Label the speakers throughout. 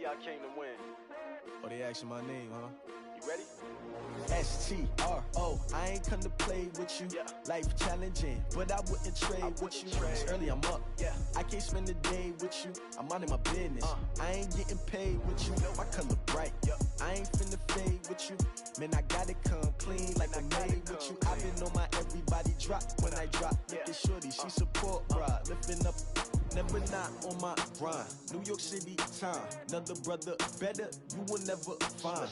Speaker 1: I came to win.
Speaker 2: Oh, they asking my name, huh?
Speaker 1: You ready?
Speaker 2: S-T-R-O, I ain't come to play with you. Life challenging, but I wouldn't trade with you. It's early, I'm up. I can't spend the day with you. I'm out of my business. I ain't getting paid with you. My color bright. I ain't finna fade with you. Man, I gotta come clean like I made with you. I've been on my everybody drop when I drop. Look at shorty, she support ride. Lifting up, never not on my grind. New York City time, another brother better, you will never find.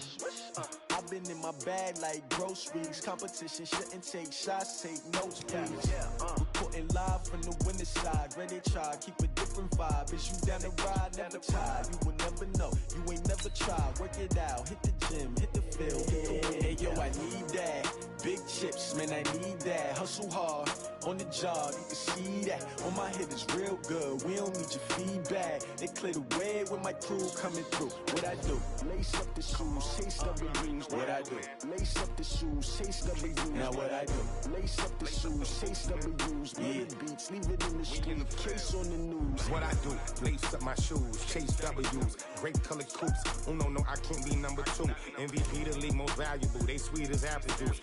Speaker 2: I've been in my bag like groceries. Competition shouldn't take shots, take notes, please. Reporting live from the winning side. Ready to try, keep a different vibe. Is you down the ride, never tired. You will never know, you ain't never tried. Work it out, hit the gym, hit the field, hit the win. Hey yo, I need that. Big chips, man, I need that. Hustle hard, on the job, you can see that. On my head is real good, we don't need your feedback. They clear the way with my crew coming through. What I do? Lace up the shoes, chase W's. What I do? Lace up the shoes, chase W's. Now what I do? Lace up the shoes, chase W's. Beat beats, leave it in the street, case on the news.
Speaker 3: What I do? Lace up my shoes, chase W's. Great colored coops. Oh no, I can't be number 2. MVP the league most valuable. They sweet as apple juice.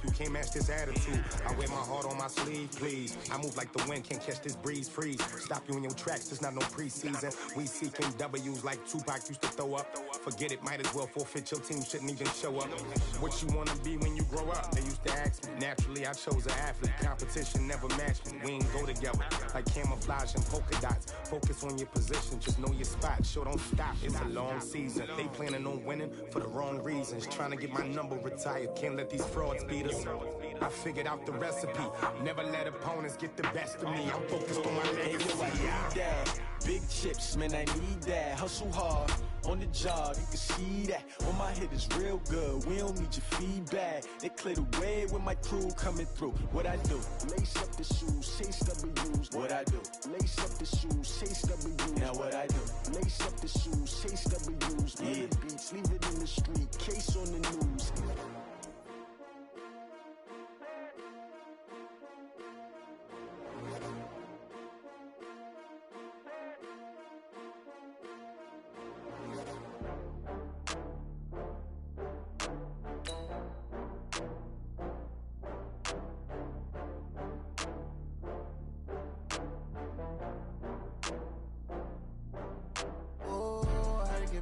Speaker 3: You can't match this attitude. I wear my heart on my sleeve, please. I move like the wind, can't catch this breeze, freeze. Stop you in your tracks, there's not no preseason. We seeking W's like Tupac used to throw up. Forget it, might as well forfeit, your team shouldn't even show up. What you wanna be when you grow up? They used to ask me. Naturally, I chose an athlete. Competition never matched me. We ain't go together like camouflage and polka dots. Focus on your position, just know your spot. Sure, don't stop, it's a long season. They planning on winning for the wrong reasons. Trying to get my number retired, can't let these frauds beat us. I figured out the recipe. Never let opponents get the best of me. I'm focused on my legacy.
Speaker 2: I need that. Big chips, man, I need that. Hustle hard, on the job, you can see that. On my head is real good, we don't need your feedback. They clear the way with my crew coming through. What I do? Lace up the shoes, chase W's. What I do? Lace up the shoes, chase W's. Now what I do? Lace up the shoes, chase W's. Beat beats, leave it in the street, case on the news.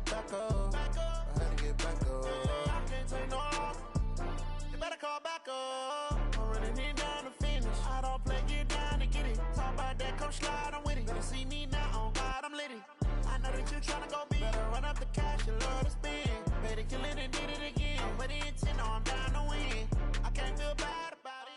Speaker 4: Back up. I had to get back up. I can't take no off. You better call back up. I'm running it down to finish. I don't play, get down to get it. Talk about that, come slide, I'm with it. Better see me now, on God, I'm lit it. I know that you tryna go big. Better run up the cash, you love to spend. Better kill it and did it again. I'm with the intent, no, I'm down to win. I can't feel bad about it.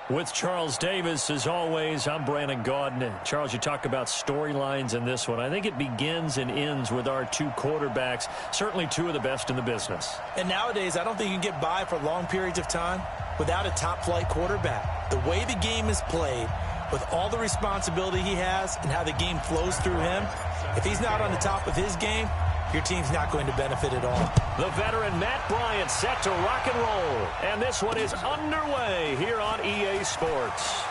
Speaker 5: With Charles Davis, as always, I'm Brandon Gaudin. Charles, you talk about storylines in this one. I think it begins and ends with our two quarterbacks, certainly two of the best in the business.
Speaker 6: And nowadays, I don't think you can get by for long periods of time without a top-flight quarterback. The way the game is played, with all the responsibility he has and how the game flows through him, if he's not on the top of his game, your team's not going to benefit at all.
Speaker 5: The veteran Matt Bryant set to rock and roll. And this one is underway here on EA Sports.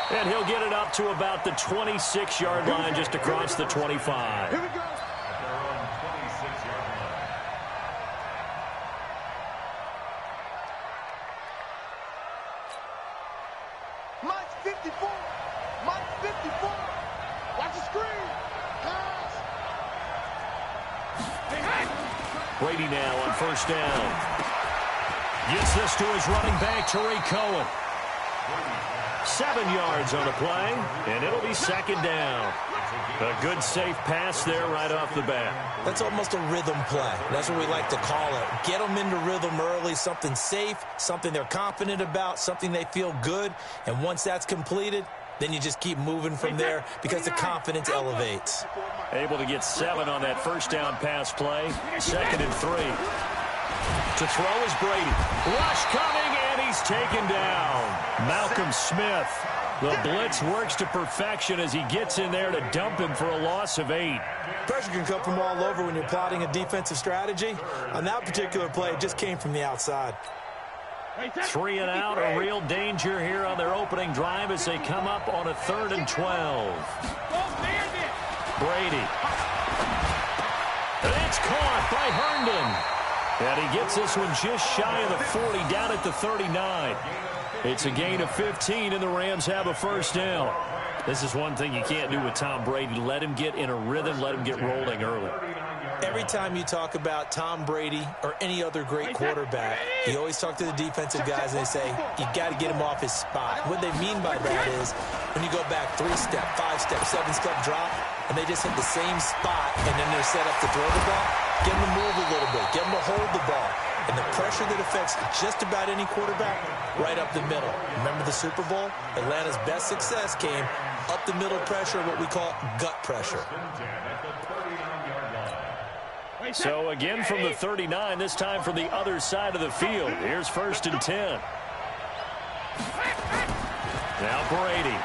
Speaker 5: And he'll get it up to about the 26-yard line, just across the 25.
Speaker 7: Here we go. Mike's 54. Mike's 54. Watch the screen.
Speaker 5: Brady now on first down. Gets this to his running back, Tariq Cohen. 7 yards on the play, and it'll be second down. A good, safe pass there right off the bat.
Speaker 6: That's almost a rhythm play. That's what we like to call it. Get them into rhythm early, something safe, something they're confident about, something they feel good. And once that's completed, then you just keep moving from there because the confidence elevates.
Speaker 5: Able to get 7 on that first down pass play. 2nd and 3. To throw is Brady. Rush coming, and he's taken down. Malcolm Smith. The blitz works to perfection as he gets in there to dump him for a loss of 8.
Speaker 6: Pressure can come from all over when you're plotting a defensive strategy. On that particular play, it just came from the outside.
Speaker 5: 3 and out, a real danger here on their opening drive as they come up on a 3rd and 12. Brady. And it's caught by Herndon. And he gets this one just shy of the 40, down at the 39. It's a gain of 15, and the Rams have a first down. This is one thing you can't do with Tom Brady. Let him get in a rhythm, let him get rolling early.
Speaker 6: Every time you talk about Tom Brady or any other great quarterback, you always talk to the defensive guys and they say, you got to get him off his spot. What they mean by that is when you go back 3-step, 5-step, 7-step drop, and they just hit the same spot and then they're set up to throw the ball, get them to move a little bit, get them to hold the ball. And the pressure that affects just about any quarterback, right up the middle. Remember the Super Bowl? Atlanta's best success came up the middle pressure, what we call gut pressure.
Speaker 5: So again from the 39, this time from the other side of the field. Here's 1st and 10. Now Brady.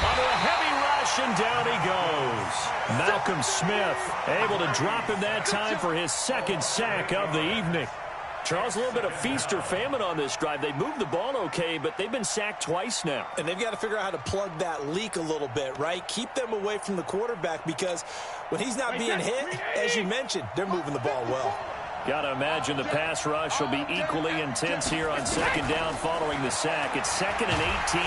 Speaker 5: Under a heavy rush, and down he goes. Malcolm Smith able to drop him that time for his 2nd sack of the evening. Charles, a little bit of feast or famine on this drive. They moved the ball okay, but they've been sacked twice now.
Speaker 6: And they've got to figure out how to plug that leak a little bit, right? Keep them away from the quarterback because when he's not being hit, as you mentioned, they're moving the ball well.
Speaker 5: Got to imagine the pass rush will be equally intense here on 2nd down following the sack. It's 2nd and 18.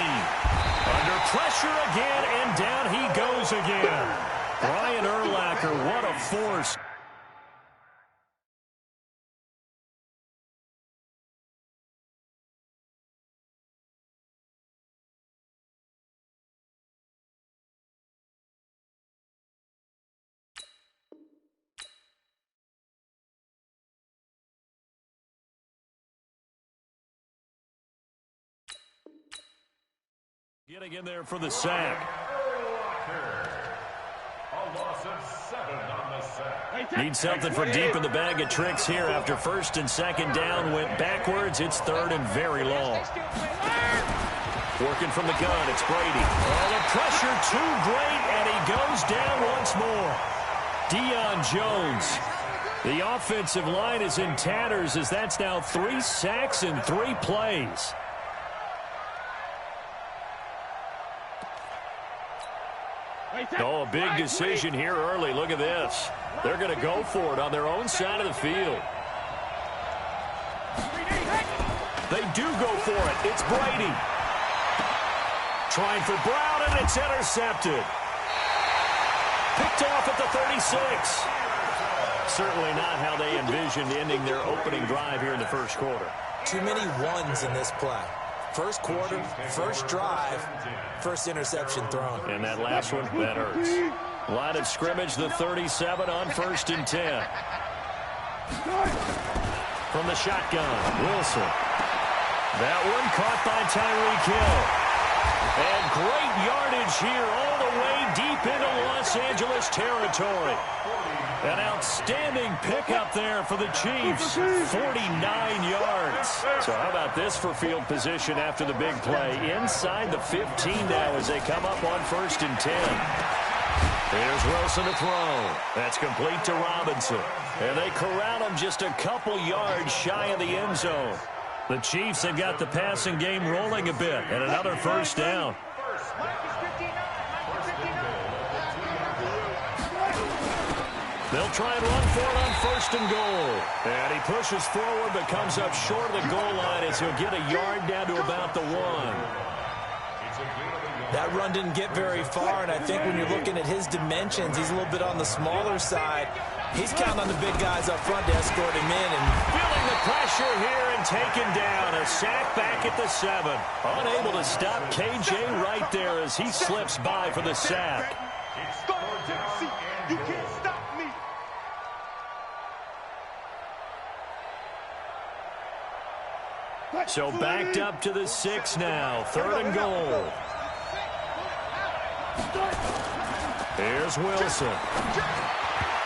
Speaker 5: Under pressure again, and down he goes again. Brian Urlacher, what a force. Getting in there for the sack.
Speaker 1: A loss of 7 on the sack.
Speaker 5: Need something from deep in the bag of tricks here after 1st and 2nd down. Went backwards. It's 3rd and very long. Working from the gun. It's Brady. Oh, the pressure too great, and he goes down once more. Deion Jones. The offensive line is in tatters as that's now 3 sacks in 3 plays. Oh, a big decision here early. Look at this. They're going to go for it on their own side of the field. They do go for it. It's Brady. Trying for Brown, and it's intercepted. Picked off at the 36. Certainly not how they envisioned ending their opening drive here in the 1st quarter.
Speaker 6: Too many ones in this play. 1st quarter, 1st drive, 1st interception thrown.
Speaker 5: And that last one, that hurts. Line of scrimmage, the 37 on 1st and 10. From the shotgun, Wilson. That one caught by Tyreek Hill. And great yardage here all the way deep into Los Angeles territory. An outstanding pickup there for the Chiefs. 49 yards. So how about this for field position after the big play? Inside the 15 now as they come up on 1st and 10. Here's Wilson to throw. That's complete to Robinson. And they corral him just a couple yards shy of the end zone. The Chiefs have got the passing game rolling a bit. And another 1st down. They'll try and run for it on 1st and goal. And he pushes forward but comes up short of the goal line as he'll get a yard down to about the 1.
Speaker 6: That run didn't get very far, and I think when you're looking at his dimensions, he's a little bit on the smaller side. He's counting on the big guys up front to escort him in. And
Speaker 5: feeling the pressure here and taken down. A sack back at the 7. Unable to stop KJ right there as he slips by for the sack.
Speaker 7: You can't stop me.
Speaker 5: So backed up to the 6 now. 3rd and goal. Here's Wilson.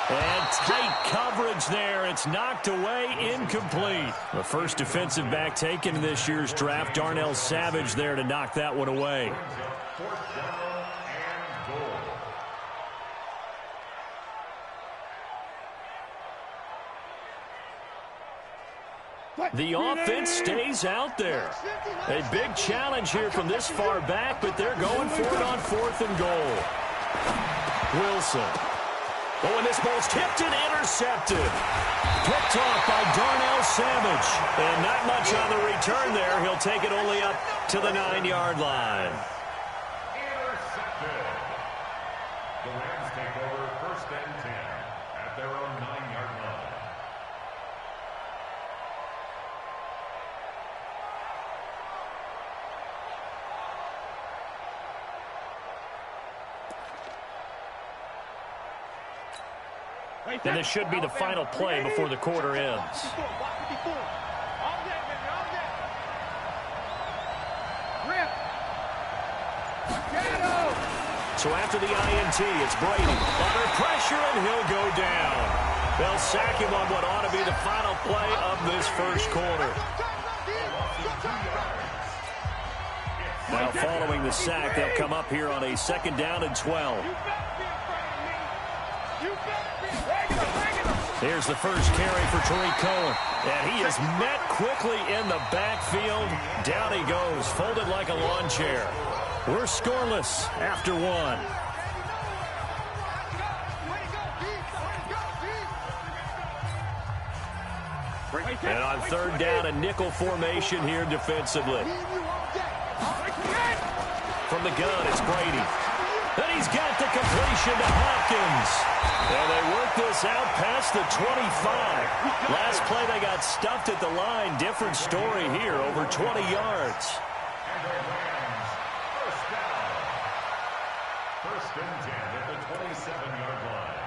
Speaker 5: And tight coverage there. It's knocked away, incomplete. The first defensive back taken in this year's draft, Darnell Savage there to knock that one away. The offense stays out there. A big challenge here from this far back, but they're going for it on 4th and goal. Wilson. Oh, and this ball's tipped and intercepted. Picked off by Darnell Savage. And not much on the return there. He'll take it only up to the 9-yard line.
Speaker 1: Intercepted. The Rams take over 1st and 10 at their own 9-yard line.
Speaker 5: And this should be the final play before the quarter ends. So after the INT, it's Brady. Under pressure, and he'll go down. They'll sack him on what ought to be the final play of this first quarter. Now following the sack, they'll come up here on a 2nd down and 12. Here's the first carry for Tariq Cohen. And he is met quickly in the backfield. Down he goes, folded like a lawn chair. We're scoreless after 1. And on 3rd down, a nickel formation here defensively. From the gun, it's Brady. And he's got the completion to Hopkins. And they work this out past the 25. Last play, they got stuffed at the line. Different story here, over 20 yards.
Speaker 1: And the Rams, 1st down. 1st and 10 at the 27-yard line.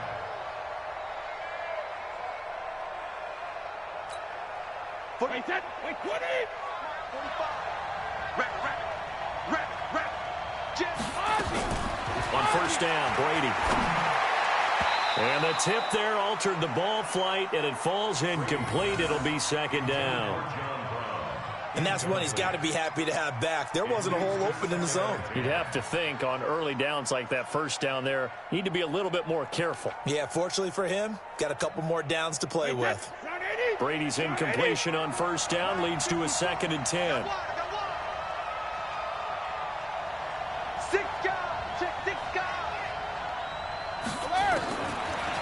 Speaker 7: Wait, 20! 45. Rap. Just
Speaker 5: On 1st down, Brady. And the tip there altered the ball flight, and it falls incomplete. It'll be 2nd down.
Speaker 6: And that's one he's got to be happy to have back. There wasn't a hole open in the zone.
Speaker 5: You'd have to think on early downs like that 1st down there, need to be a little bit more careful.
Speaker 6: Yeah, fortunately for him, got a couple more downs to play with.
Speaker 5: Brady's incompletion on 1st down leads to a 2nd and 10.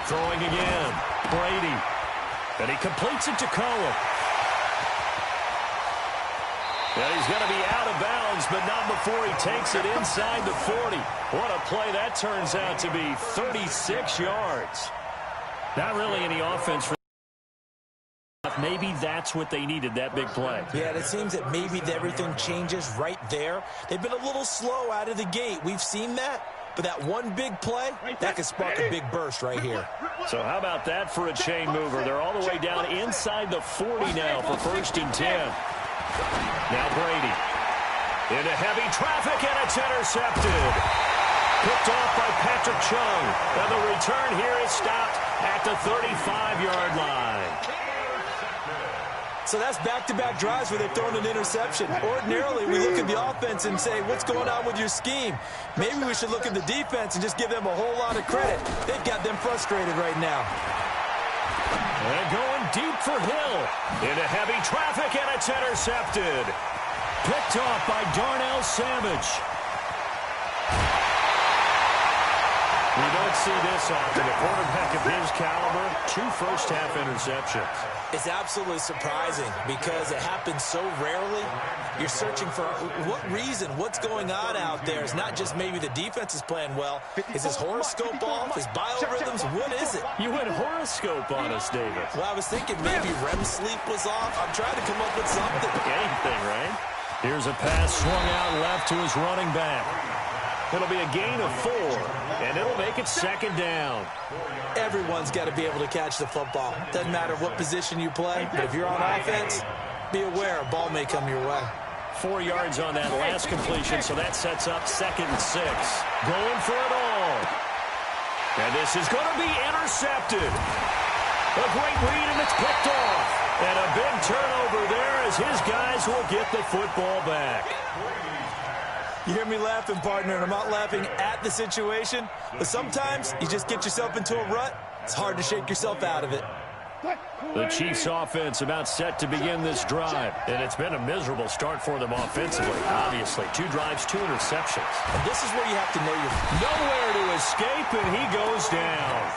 Speaker 5: Throwing again, Brady. And he completes it to Cohen. And he's going to be out of bounds, but not before he takes it inside the 40. What a play that turns out to be, 36 yards. Not really any offense for maybe that's what they needed, that big play.
Speaker 6: Yeah, it seems that maybe everything changes right there. They've been a little slow out of the gate. We've seen that. But that one big play, that could spark a big burst right here.
Speaker 5: So how about that for a chain mover? They're all the way down inside the 40 now for 1st and 10. Now Brady. Into heavy traffic, and it's intercepted. Picked off by Patrick Chung. And the return here is stopped at the 35-yard line.
Speaker 6: So that's back-to-back drives where they've thrown an interception. Ordinarily, we look at the offense and say, what's going on with your scheme? Maybe we should look at the defense and just give them a whole lot of credit. They've got them frustrated right now.
Speaker 5: And going deep for Hill. Into heavy traffic, and it's intercepted. Picked off by Darnell Savage. We don't see this often. A quarterback of his caliber, 2 first-half interceptions.
Speaker 6: It's absolutely surprising because it happens so rarely. You're searching for what reason, what's going on out there. It's not just maybe the defense is playing well. Is his horoscope off? His biorhythms? What is it?
Speaker 5: You went horoscope on us, David.
Speaker 6: Well, I was thinking maybe REM sleep was off. I'm trying to come up with something.
Speaker 5: Anything, right? Here's a pass swung out left to his running back. It'll be a gain of 4, and it'll make it 2nd down.
Speaker 6: Everyone's got to be able to catch the football. Doesn't matter what position you play, but if you're on offense, be aware a ball may come your way.
Speaker 5: 4 yards on that last completion, so that sets up 2nd and 6. Going for it all. And this is going to be intercepted. A great read, and it's picked off. And a big turnover there as his guys will get the football back.
Speaker 6: You hear me laughing, partner, and I'm not laughing at the situation, but sometimes you just get yourself into a rut. It's hard to shake yourself out of it.
Speaker 5: The Chiefs offense about set to begin this drive. And it's been a miserable start for them offensively. Obviously, 2 drives, 2 interceptions.
Speaker 6: And this is where you have to know
Speaker 5: nowhere to escape, and he goes down.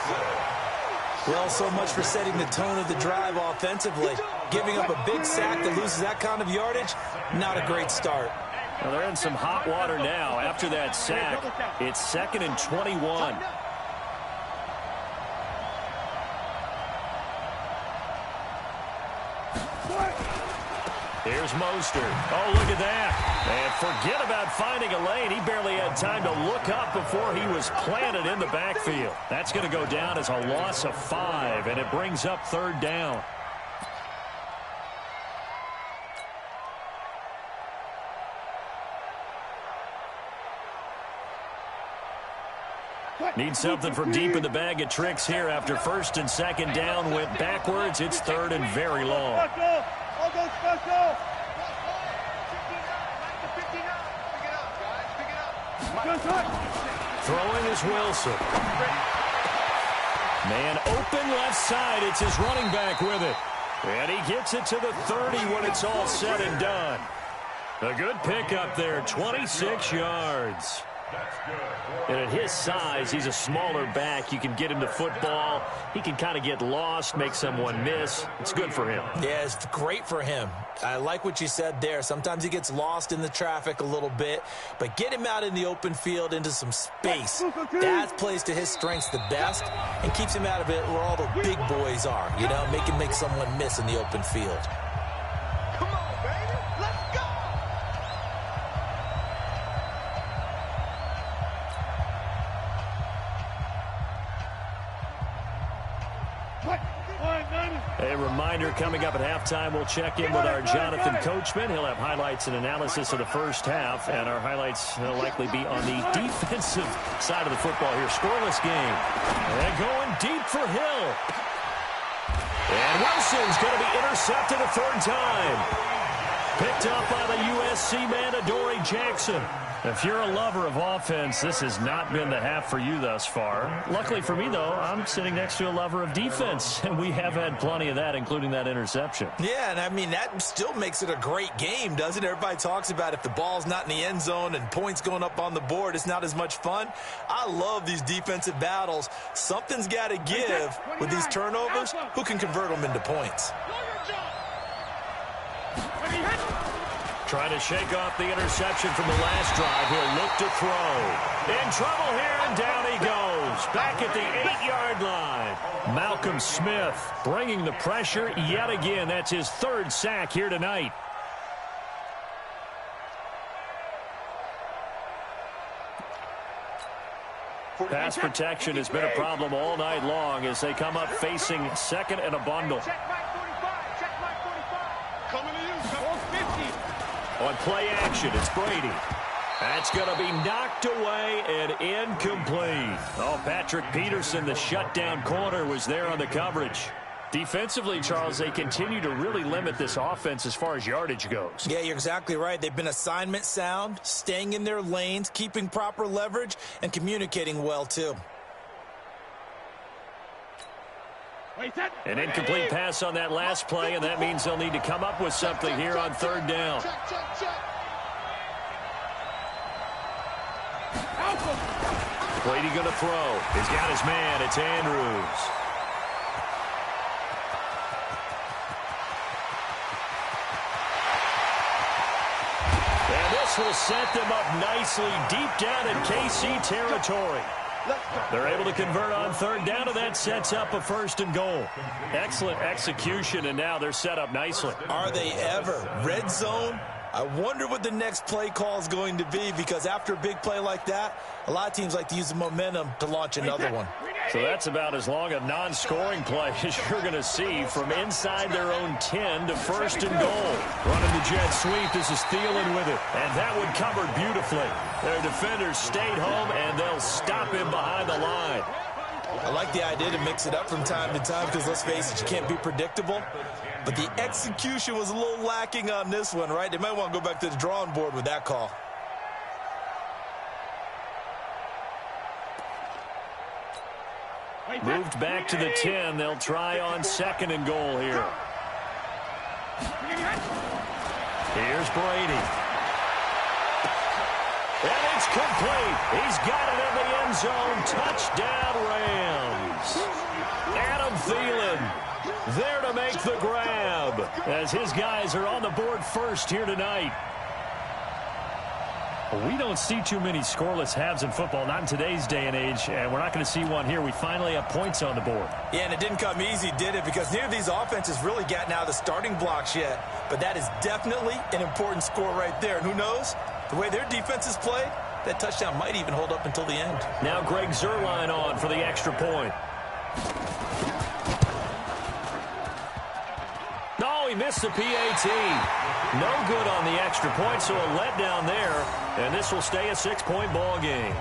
Speaker 6: Well, so much for setting the tone of the drive offensively. Giving up a big sack that loses that kind of yardage, not a great start.
Speaker 5: Well, they're in some hot water now after that sack. It's 2nd and 21. Here's Mostert. Oh, look at that. And forget about finding a lane. He barely had time to look up before he was planted in the backfield. That's going to go down as a loss of 5, and it brings up 3rd down. Need something from deep in the bag of tricks here after 1st and 2nd down went backwards. It's 3rd and very long. Throwing is Wilson. Man open left side. It's his running back with it. And he gets it to the 30 when it's all said and done. A good pickup there, 26 yards. And at his size, he's a smaller back. You can get him to football. He can kind of get lost, make someone miss. It's good for him.
Speaker 6: Yeah, it's great for him. I like what you said there. Sometimes he gets lost in the traffic a little bit, but get him out in the open field into some space. That plays to his strengths the best and keeps him out of it where all the big boys are, you know, make someone miss in the open field.
Speaker 7: Come on, baby. Let's go.
Speaker 5: A reminder, coming up at halftime, we'll check in with our Jonathan Coachman. He'll have highlights and analysis of the first half, and our highlights will likely be on the defensive side of the football here. Scoreless game. And going deep for Hill. And Wilson's going to be intercepted a 3rd time. Picked up by the USC man, Adoree Jackson. If you're a lover of offense, this has not been the half for you thus far. Luckily for me, though, I'm sitting next to a lover of defense, and we have had plenty of that, including that interception.
Speaker 6: Yeah, and I mean, that still makes it a great game, doesn't it? Everybody talks about if the ball's not in the end zone and points going up on the board, it's not as much fun. I love these defensive battles. Something's got to give with these turnovers. Who can convert them into points?
Speaker 5: Trying to shake off the interception from the last drive. He'll look to throw. In trouble here, and down he goes. Back at the 8-yard line. Malcolm Smith bringing the pressure yet again. That's his 3rd sack here tonight. Pass protection has been a problem all night long as they come up facing 2nd and a bundle. On play action, it's Brady. That's going to be knocked away and incomplete. Oh, Patrick Peterson, the shutdown corner, was there on the coverage. Defensively, Charles, they continue to really limit this offense as far as yardage goes.
Speaker 6: Yeah, you're exactly right. They've been assignment sound, staying in their lanes, keeping proper leverage, and communicating well, too.
Speaker 5: An incomplete pass on that last play, and that means they'll need to come up with something here on 3rd down. Brady going to throw. He's got his man. It's Andrews. And this will set them up nicely deep down in KC territory. They're able to convert on 3rd down, and that sets up a 1st and goal. Excellent execution, and now they're set up nicely.
Speaker 6: Are they ever? Red zone? I wonder what the next play call is going to be, because after a big play like that, a lot of teams like to use the momentum to launch another one.
Speaker 5: So that's about as long a non-scoring play as you're going to see from inside their own 10 to 1st and goal. Running the jet sweep. This is Thielen with it. And that one covered beautifully. Their defenders stayed home, and they'll stop him behind the line.
Speaker 6: I like the idea to mix it up from time to time because, let's face it, you can't be predictable. But the execution was a little lacking on this one, right? They might want to go back to the drawing board with that call.
Speaker 5: Moved back to the 10. They'll try on 2nd and goal here. Here's Brady. And it's complete. He's got it in the end zone. Touchdown, Rams. Adam Thielen there to make the grab as his guys are on the board first here tonight. We don't see too many scoreless halves in football, not in today's day and age, and we're not going to see one here. We finally have points on the board. Yeah, and it didn't come easy, did it? Because neither of these offenses really gotten out of the starting blocks yet. But that is definitely an important score right there. And who knows? The way their defense is played, that touchdown might even hold up until the end. Now Greg Zuerlein on for the extra point. No, he missed the PAT. No good on the extra point, so a letdown there. And this will stay a 6-point ball game.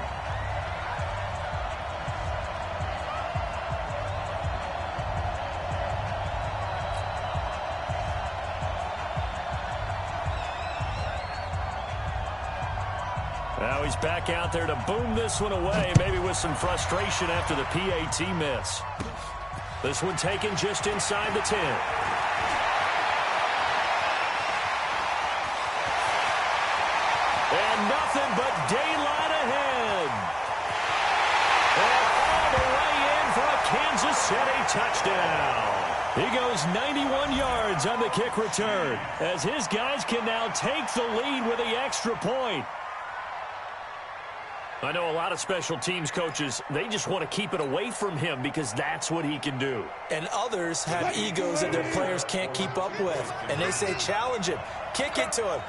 Speaker 5: Now he's back out there to boom this one away, maybe with some frustration after the PAT miss. This one taken just inside the 10. And nothing but daylight ahead. And all the way in for a Kansas City touchdown. He goes 91 yards on the kick return as his guys can now take the lead with the extra point. I know a lot of special teams coaches, they just want to keep it away from him because that's what he can do. And others have egos that their players can't keep up with. And they say, challenge him, kick it to him.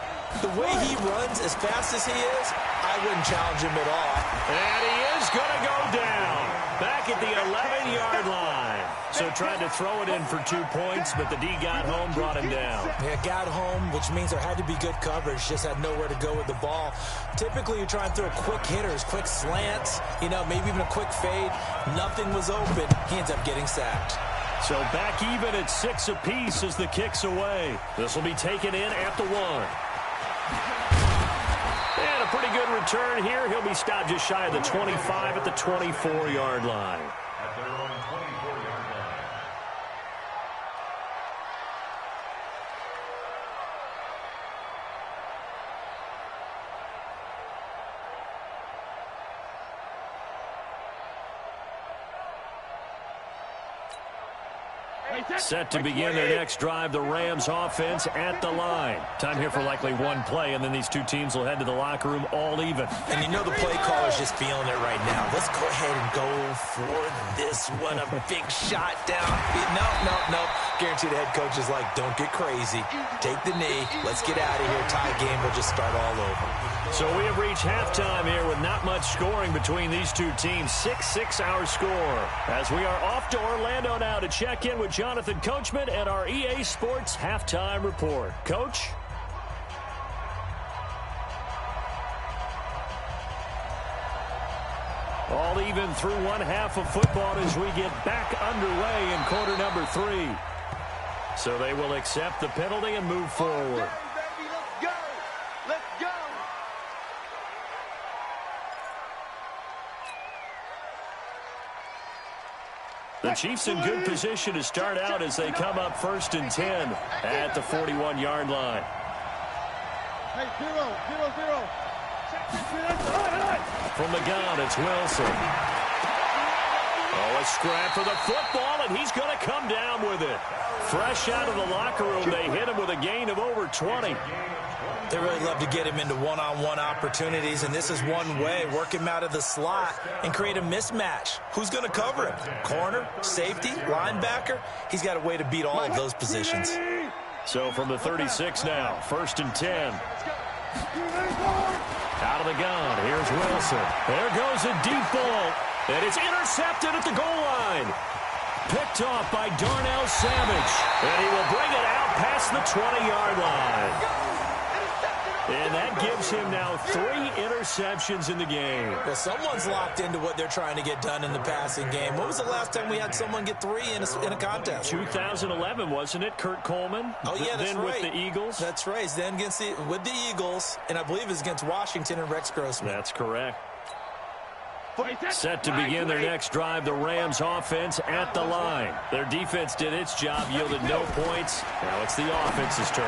Speaker 5: The way he runs as fast as he is, I wouldn't challenge him at all. And he is going to go down back at the 11-yard line. So tried to throw it in for 2 points, but the D got home, brought him down. Yeah, got home, which means there had to be good coverage. Just had nowhere to go with the ball. Typically, you're trying to throw quick hitters, quick slants, you know, maybe even a quick fade. Nothing was open. He ends up getting sacked. So back even at 6 apiece as the kick's away. This will be taken in at the 1. And a pretty good return here. He'll be stopped just shy of the 25 at the 24-yard line.
Speaker 1: At their own 24-yard line.
Speaker 5: Set to begin their next drive, the Rams offense at the line. Time here for likely one play, and then these two teams will head to the locker room all even. And you know the play caller's just feeling it right now. Let's go ahead and go for this one. A big shot down. No. Guarantee the head coach is like, don't get crazy. Take the knee. Let's get out of here. Tie game will just start all over. So we have reached halftime here with not much scoring between these two teams. 6-6 our score. As we are off to Orlando now to check in with Jonathan Coachman and our EA Sports halftime report. Coach? All even through one half of football as we get back underway in quarter number 3. So they will accept the penalty and move forward. The Chiefs in good position to start out as they come up 1st and 10 at the 41-yard line.
Speaker 7: Hey, 0-0-0.
Speaker 5: From the gun, it's Wilson. Oh, a scrap for the football, and he's going to come down with it. Fresh out of the locker room, they hit him with a gain of over 20. They really love to get him into one-on-one opportunities, and this is one way. Work him out of the slot and create a mismatch. Who's going to cover him? Corner, safety, linebacker? He's got a way to beat all of those positions. So from the 36 now, 1st and 10. Out of the gun, here's Wilson. There goes a deep ball, and it's intercepted at the goal line. Picked off by Darnell Savage, and he will bring it out past the 20-yard line. And that gives him now 3 interceptions in the game. Well, someone's locked into what they're trying to get done in the passing game. When was the last time we had someone get 3 in a contest? 2011, wasn't it? Kurt Coleman. Oh, yeah, that's right. Then with the Eagles. That's right. Then with the Eagles, and I believe it's against Washington and Rex Grossman. That's correct. Set to begin their next drive, the Rams offense at the line. Their defense did its job, yielded no points. Now it's the offense's turn.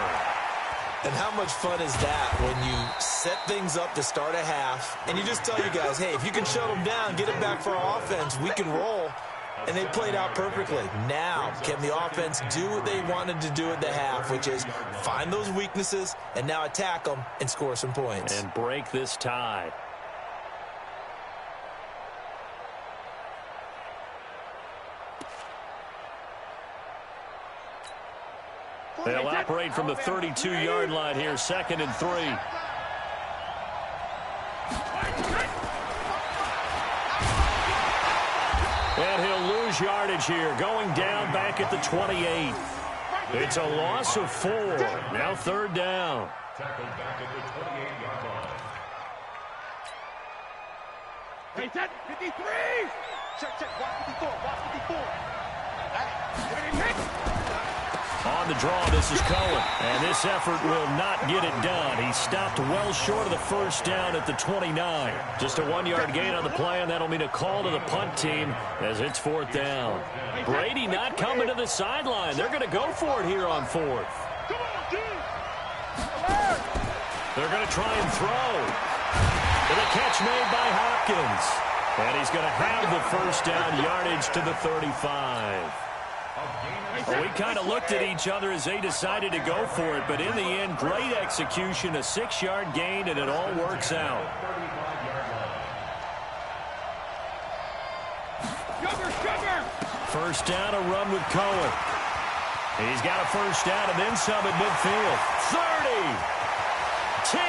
Speaker 6: And how much fun is that when you set things up to start a half, and you just tell you guys, hey, if you can shut them down, get it back for our offense, we can roll. And they played out perfectly. Now, can the offense do what they wanted to do at the half, which is find those weaknesses and now attack them and score some points.
Speaker 5: And break this tie. They'll operate from the 32-yard line here, 2nd and 3. And he'll lose yardage here, going down back at the 28. It's a loss of 4. Now 3rd down.
Speaker 1: Tackled back at the 28-yard line.
Speaker 7: Hey, set, 53! Check, watch 54, watch 54.
Speaker 5: On the draw, this is Cohen. And this effort will not get it done. He stopped well short of the 1st down at the 29. Just a 1-yard gain on the play, and that'll mean a call to the punt team as it's 4th down. Brady not coming to the sideline. They're going to go for it here on 4th. They're going to try and throw. And a catch made by Hopkins. And he's going to have the 1st down yardage to the 35. Well, we kind of looked at each other as they decided to go for it, but in the end, great execution, a 6-yard gain, and it all works out. First down, a run with Cohen. He's got a 1st down and then some at midfield. 30, 10,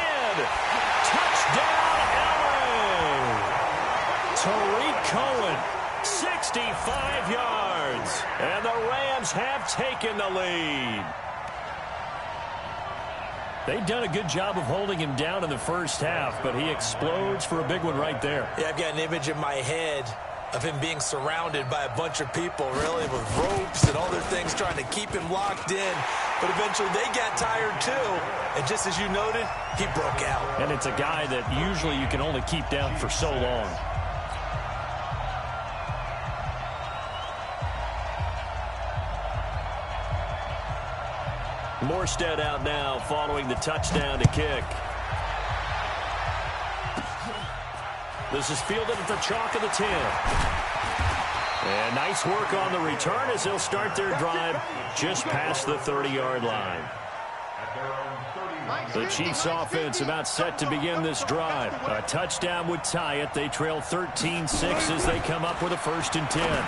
Speaker 5: touchdown, LA. Tariq Cohen, 65 yards, and the Rams have taken the lead. They've done a good job of holding him down in the 1st half, but he explodes for a big one right there.
Speaker 6: Yeah, I've got an image in my head of him being surrounded by a bunch of people, really, with ropes and other things trying to keep him locked in. But eventually they got tired too, and just as you noted, he broke out.
Speaker 5: And it's a guy that usually you can only keep down for so long. Morstead out now following the touchdown to kick. This is fielded at the chalk of the 10. And nice work on the return as they'll start their drive just past the 30-yard line. The Chiefs offense about set to begin this drive. A touchdown would tie it. They trail 13-6 as they come up with a 1st and 10.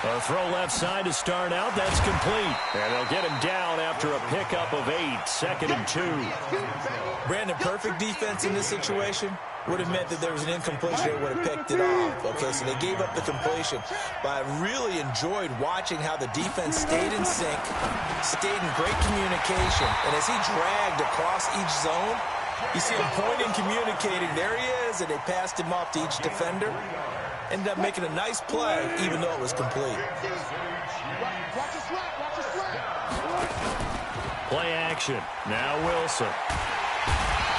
Speaker 5: A throw left side to start out. That's complete. And they'll get him down after a pickup of 8. 2nd and 2.
Speaker 6: Brandon, perfect defense in this situation would have meant that there was an incompletion. They would have picked it off. Okay, so they gave up the completion. But I really enjoyed watching how the defense stayed in sync, stayed in great communication. And as he dragged across each zone, you see him pointing, communicating. There he is, and they passed him off to each defender. Ended up making a nice play, even though it was complete.
Speaker 5: Play action. Now Wilson.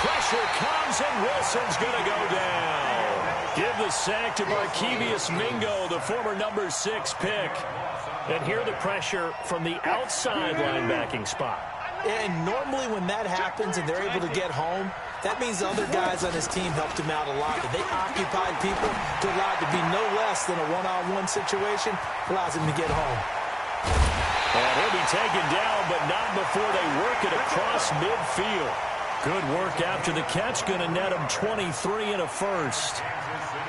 Speaker 5: Pressure comes, and Wilson's going to go down. Give the sack to Barkevius Mingo, the former number 6 pick. And here the pressure from the outside linebacking spot.
Speaker 6: And normally when that happens and they're able to get home, that means the other guys on his team helped him out a lot. That they occupied people to allow it to be no less than a one-on-one situation, allows him to get home.
Speaker 5: And he'll be taken down, but not before they work it across midfield. Good work after the catch, going to net him 23 and a 1st.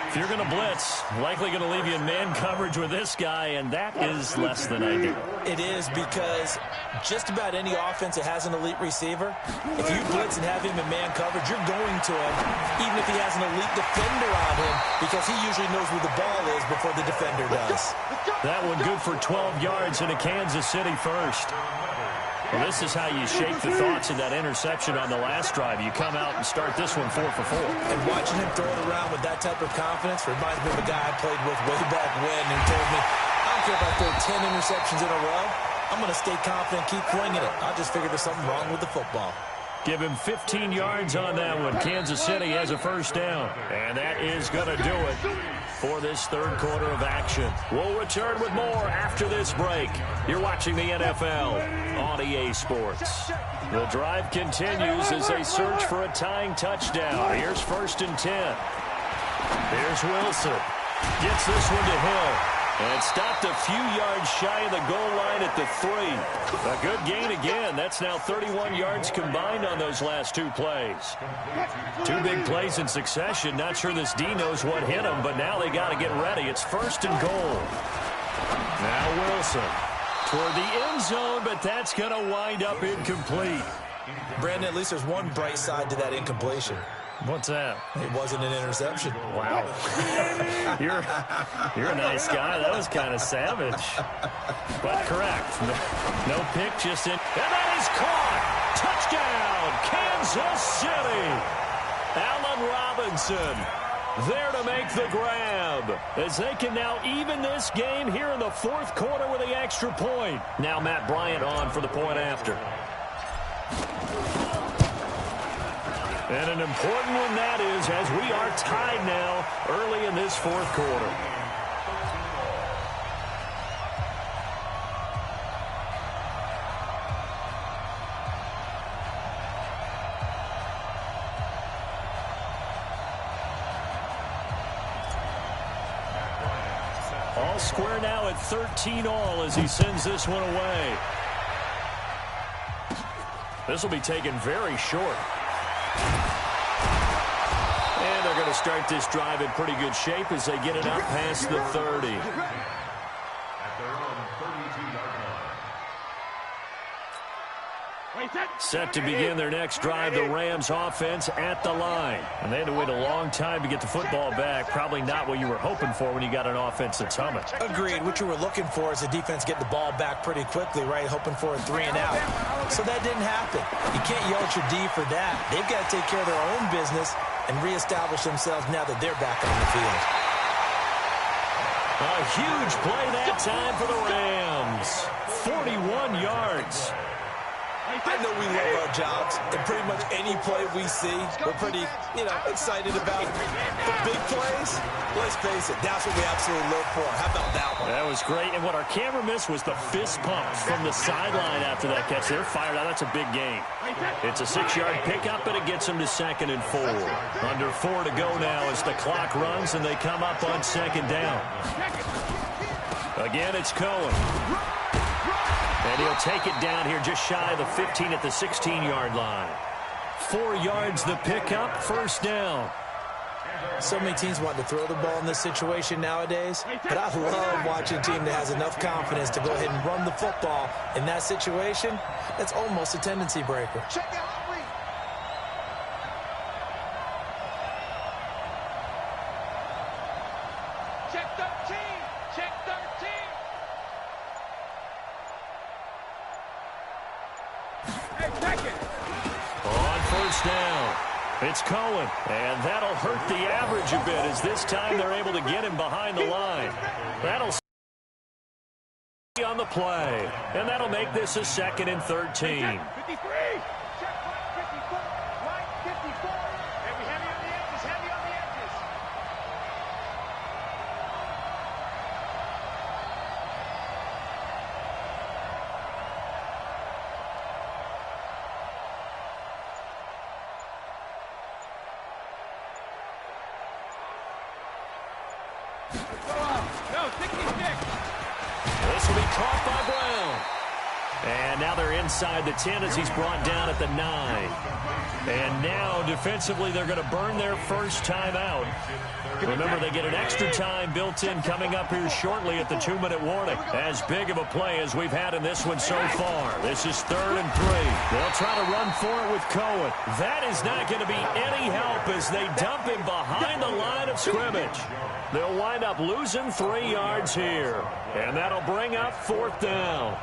Speaker 5: If you're going to blitz, likely going to leave you in man coverage with this guy, and that is less than ideal.
Speaker 6: It is, because just about any offense that has an elite receiver, if you blitz and have him in man coverage, you're going to him, even if he has an elite defender on him, because he usually knows where the ball is before the defender does.
Speaker 5: That one good for 12 yards in a Kansas City 1st. Well, this is how you shake the thoughts of that interception on the last drive. You come out and start this one 4 for 4.
Speaker 6: And watching him throw it around with that type of confidence reminds me of a guy I played with way back when who told me, I don't care if I throw 10 interceptions in a row. I'm going to stay confident, keep flinging it. I just figured there's something wrong with the football.
Speaker 5: Give him 15 yards on that one. Kansas City has a first down. And that is going to do it for this third quarter of action. We'll return with more after this break. You're watching the NFL on EA Sports. The drive continues as they search for a tying touchdown. Here's 1st and 10. Here's Wilson. Gets this one to Hill. And stopped a few yards shy of the goal line at the 3. A good gain again. That's now 31 yards combined on those last 2 plays. 2 big plays in succession. Not sure this D knows what hit him, but now they got to get ready. It's 1st and goal. Now Wilson toward the end zone, but that's going to wind up incomplete.
Speaker 6: Brandon, at least there's one bright side to that incompletion.
Speaker 5: What's that?
Speaker 6: It wasn't an interception.
Speaker 5: Wow. You're a nice guy. That was kind of savage. But correct. No pick, just in. And that is caught. Touchdown, Kansas City. Allen Robinson there to make the grab, as they can now even this game here in the 4th quarter with the extra point. Now Matt Bryant on for the point after. And an important one that is, as we are tied now early in this 4th quarter. All square now at 13 all as he sends this one away. This will be taken very short. And they're going to start this drive in pretty good shape as they get it up past the 30.
Speaker 1: At their own 32-yard line.
Speaker 5: Set to begin their next drive, the Rams offense at the line. And they had to wait a long time to get the football back. Probably not what you were hoping for when you got an offense that's humming.
Speaker 6: Agreed. What you were looking for is the defense get the ball back pretty quickly, right? Hoping for a 3 and out. So that didn't happen. You can't yell at your D for that. They've got to take care of their own business and reestablish themselves now that they're back on the field.
Speaker 5: A huge play that time for the Rams. 41 yards.
Speaker 6: I know we love our jobs, and pretty much any play we see, we're pretty, excited about. But big plays, let's face it, that's what we absolutely live for. How about that one?
Speaker 5: That was great, and what our camera missed was the fist pump from the sideline after that catch. They're fired out. That's a big gain. It's a 6-yard pickup, and it gets them to 2nd and 4. Under 4 to go now as the clock runs, and they come up on 2nd down. Again, it's Cohen. And he'll take it down here just shy of the 15 at the 16-yard line. 4 yards the pickup, 1st down.
Speaker 6: So many teams want to throw the ball in this situation nowadays, but I love watching a team that has enough confidence to go ahead and run the football in that situation. That's almost a tendency breaker.
Speaker 5: On 1st down, it's Cohen, and that'll hurt the average a bit as this time they're able to get him behind the line. That'll on the play, and that'll make this a 2nd and 13. This will be caught by Brown. And now they're inside the 10 as he's brought down at the 9. And now defensively they're going to burn their first timeout. Remember, they get an extra time built in coming up here shortly at the 2-minute warning. As big of a play as we've had in this one so far. This is 3rd and 3. They'll try to run for it with Cohen. That is not going to be any help as they dump him behind the line of scrimmage. They'll wind up losing 3 yards here. And that'll bring up 4th down.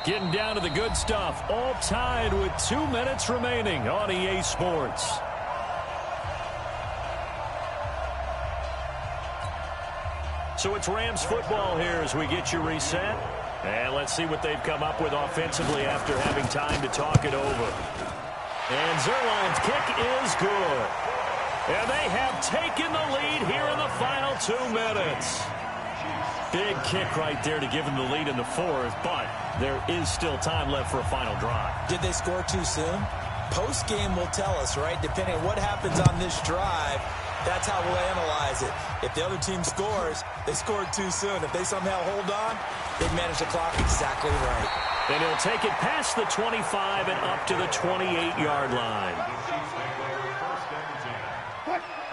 Speaker 5: Getting down to the good stuff. All tied with 2 minutes remaining on EA Sports. So it's Rams football here as we get you reset. And let's see what they've come up with offensively after having time to talk it over. And Zerline's kick is good. And they have taken the lead here in the final 2 minutes. Big kick right there to give them the lead in the fourth, but there is still time left for a final drive.
Speaker 6: Did they score too soon? Post-game will tell us, right? Depending on what happens on this drive, that's how we'll analyze it. If the other team scores, they scored too soon. If they somehow hold on, they manage the clock exactly right.
Speaker 5: And he'll take it past the 25 and up to the 28-yard line.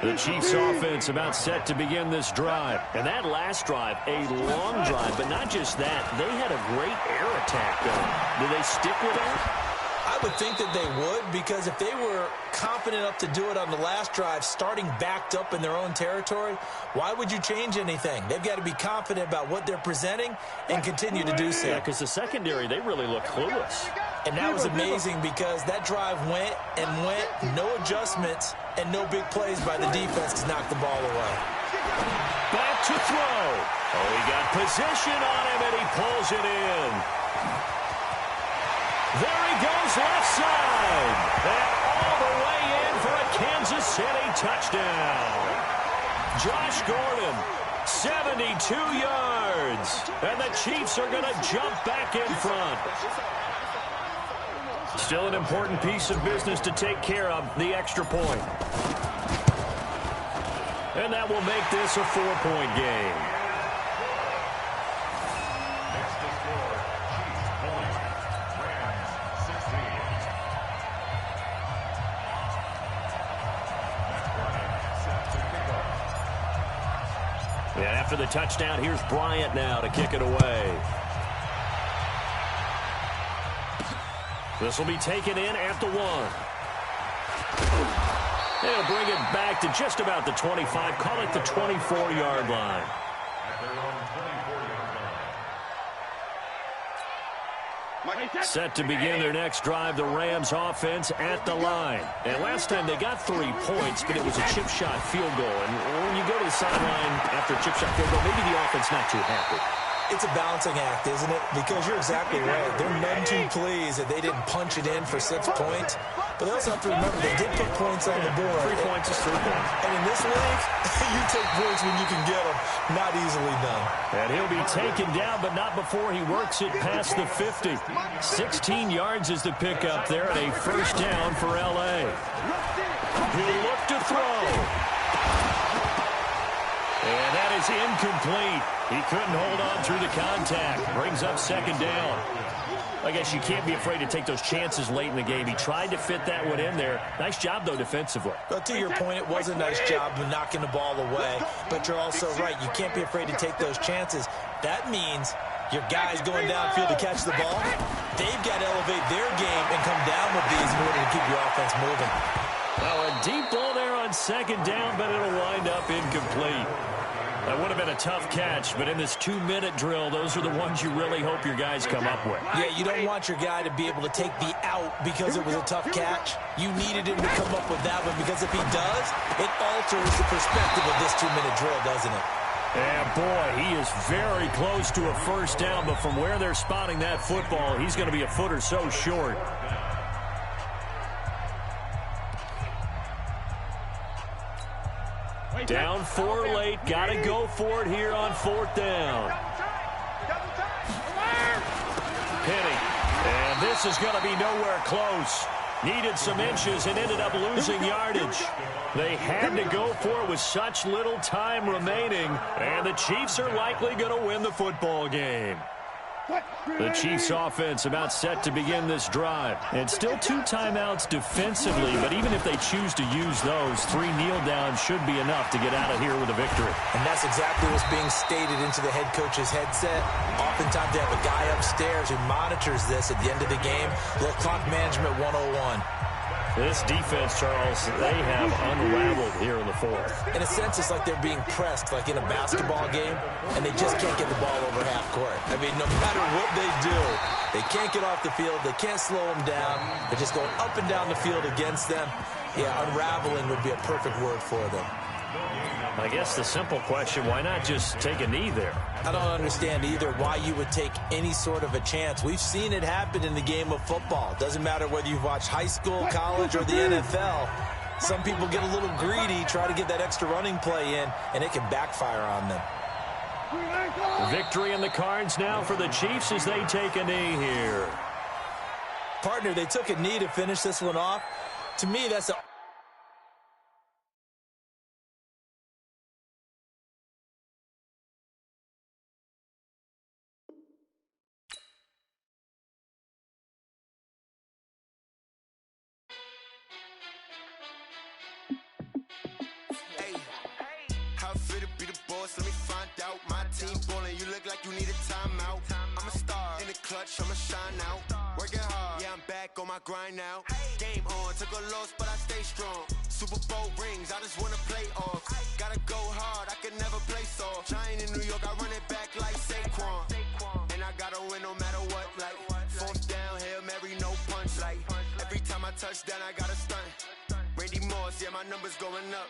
Speaker 5: The Chiefs offense about set to begin this drive. And that last drive, a long drive, but not just that. They had a great air attack going. Do they stick with that?
Speaker 6: I would think that they would, because if they were confident enough to do it on the last drive, starting backed up in their own territory, why would you change anything? They've got to be confident about what they're presenting and continue to do so.
Speaker 5: Yeah, because the secondary, they really look clueless.
Speaker 6: And that was amazing because that drive went and went, no adjustments and no big plays by the defense to knock the ball away.
Speaker 5: Back to throw. Oh, he got possession on him, and he pulls it in. There he goes left side. And all the way in for a Kansas City touchdown. Josh Gordon, 72 yards. And the Chiefs are going to jump back in front. Still an important piece of business to take care of, the extra point. And that will make this a 4-point game.
Speaker 1: Next to score, Chiefs 20, Rams 16. Matt Bryant set to kick off.
Speaker 5: And after the touchdown, here's Bryant now to kick it away. This will be taken in at the 1. They'll bring it back to just about the 25. Call it the 24-yard line.
Speaker 1: At their own 24-yard line.
Speaker 5: Set to begin their next drive, the Rams offense at the line. And last time they got 3 points, but it was a chip shot field goal. And when you go to the sideline after a chip shot field goal, maybe the offense not too happy.
Speaker 6: It's a balancing act, isn't it? Because you're exactly right. They're none too pleased that they didn't punch it in for 6 points. But they also have to remember they did put points on the board.
Speaker 5: 3 points is 3 points.
Speaker 6: And in this league, you take points when you can get them. Not easily done.
Speaker 5: And he'll be taken down, but not before he works it past the 50. 16 yards is the pickup there, and a first down for L.A. He'll look to throw. And that is incomplete. He couldn't hold on through the contact. Brings up second down. I guess you can't be afraid to take those chances late in the game. He tried to fit that one in there. Nice job, though, defensively.
Speaker 6: But to your point, it was a nice job of knocking the ball away. But you're also right. You can't be afraid to take those chances. That means your guys going downfield to catch the ball, they've got to elevate their game and come down with these in order to keep your offense moving.
Speaker 5: Well, a deep ball there on second down, but it'll wind up incomplete. That would have been a tough catch, but in this 2-minute drill, those are the ones you really hope your guys come up with.
Speaker 6: Yeah, you don't want your guy to be able to take the out because it was a tough catch. You needed him to come up with that one because if he does, it alters the perspective of this 2-minute drill, doesn't it?
Speaker 5: And boy, he is very close to a first down, but from where they're spotting that football, he's going to be a foot or so short. Down 4 late. Got to go for it here on 4th down. Penny. And this is going to be nowhere close. Needed some inches and ended up losing yardage. They had to go for it with such little time remaining. And the Chiefs are likely going to win the football game. The Chiefs offense about set to begin this drive. And still 2 timeouts defensively, but even if they choose to use those, 3 kneel downs should be enough to get out of here with a victory.
Speaker 6: And that's exactly what's being stated into the head coach's headset. Oftentimes they have a guy upstairs who monitors this at the end of the game. Little clock management 101.
Speaker 5: This defense, Charles, they have unraveled here in the 4th.
Speaker 6: In a sense, it's like they're being pressed, like in a basketball game, and they just can't get the ball over half court. I mean, no matter what they do, they can't get off the field. They can't slow them down. They're just going up and down the field against them. Yeah, unraveling would be a perfect word for them.
Speaker 5: I guess the simple question, why not just take a knee there?
Speaker 6: I don't understand either why you would take any sort of a chance. We've seen it happen in the game of football. Doesn't matter whether you've watched high school, college, or the NFL. Some people get a little greedy, try to get that extra running play in, and it can backfire on them.
Speaker 5: Victory in the cards now for the Chiefs as they take a knee here.
Speaker 6: Partner, they took a knee to finish this one off. To me, that's a...
Speaker 4: How fit to be the boss? Let me find out. My team ballin', you look like you need a timeout. I'm a star in the clutch, I'ma shine out. Working hard, yeah, I'm back on my grind now. Game on, took a loss, but I stay strong. Super Bowl rings, I just wanna play off. Gotta go hard, I can never play soft. Giant in New York, I run it back like Saquon. And I gotta win no matter what, like fourth down, Hail Mary, no punch. Like every time I touch down, I gotta stunt. Randy Moss, yeah, my numbers going up.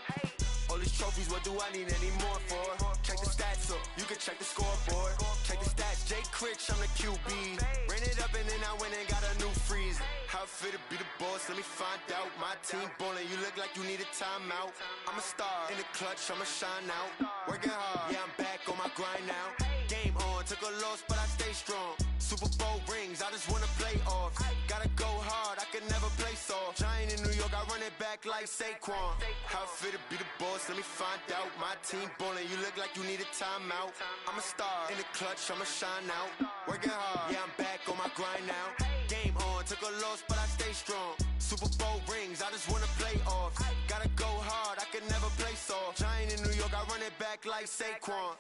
Speaker 4: All these trophies, what do I need any more for? Check the stats up, you can check the scoreboard. Check the stats, Jay Critch, I'm the QB. Ran it up and then I went and got a new freeze. How fit to be the boss, let me find out. My team ballin', you look like you need a timeout. I'm a star in the clutch, I'ma shine out. Working hard, yeah, I'm back on my grind now. Game on, took a loss, but I stay strong. Super Bowl rings, I just wanna play off. Gotta go hard, I can never play soft. Giant in New York, I run it back like Saquon. How fit to be the boss, let me find out. My team ballin', you look like you need a timeout. I'm a star in the clutch, I'ma shine out. Working hard, yeah, I'm back on my grind now. Game on, took a loss, but I stay strong. Super Bowl rings, I just wanna play off. Gotta go hard, I can never play soft. Giant in New York, I run it back like Saquon.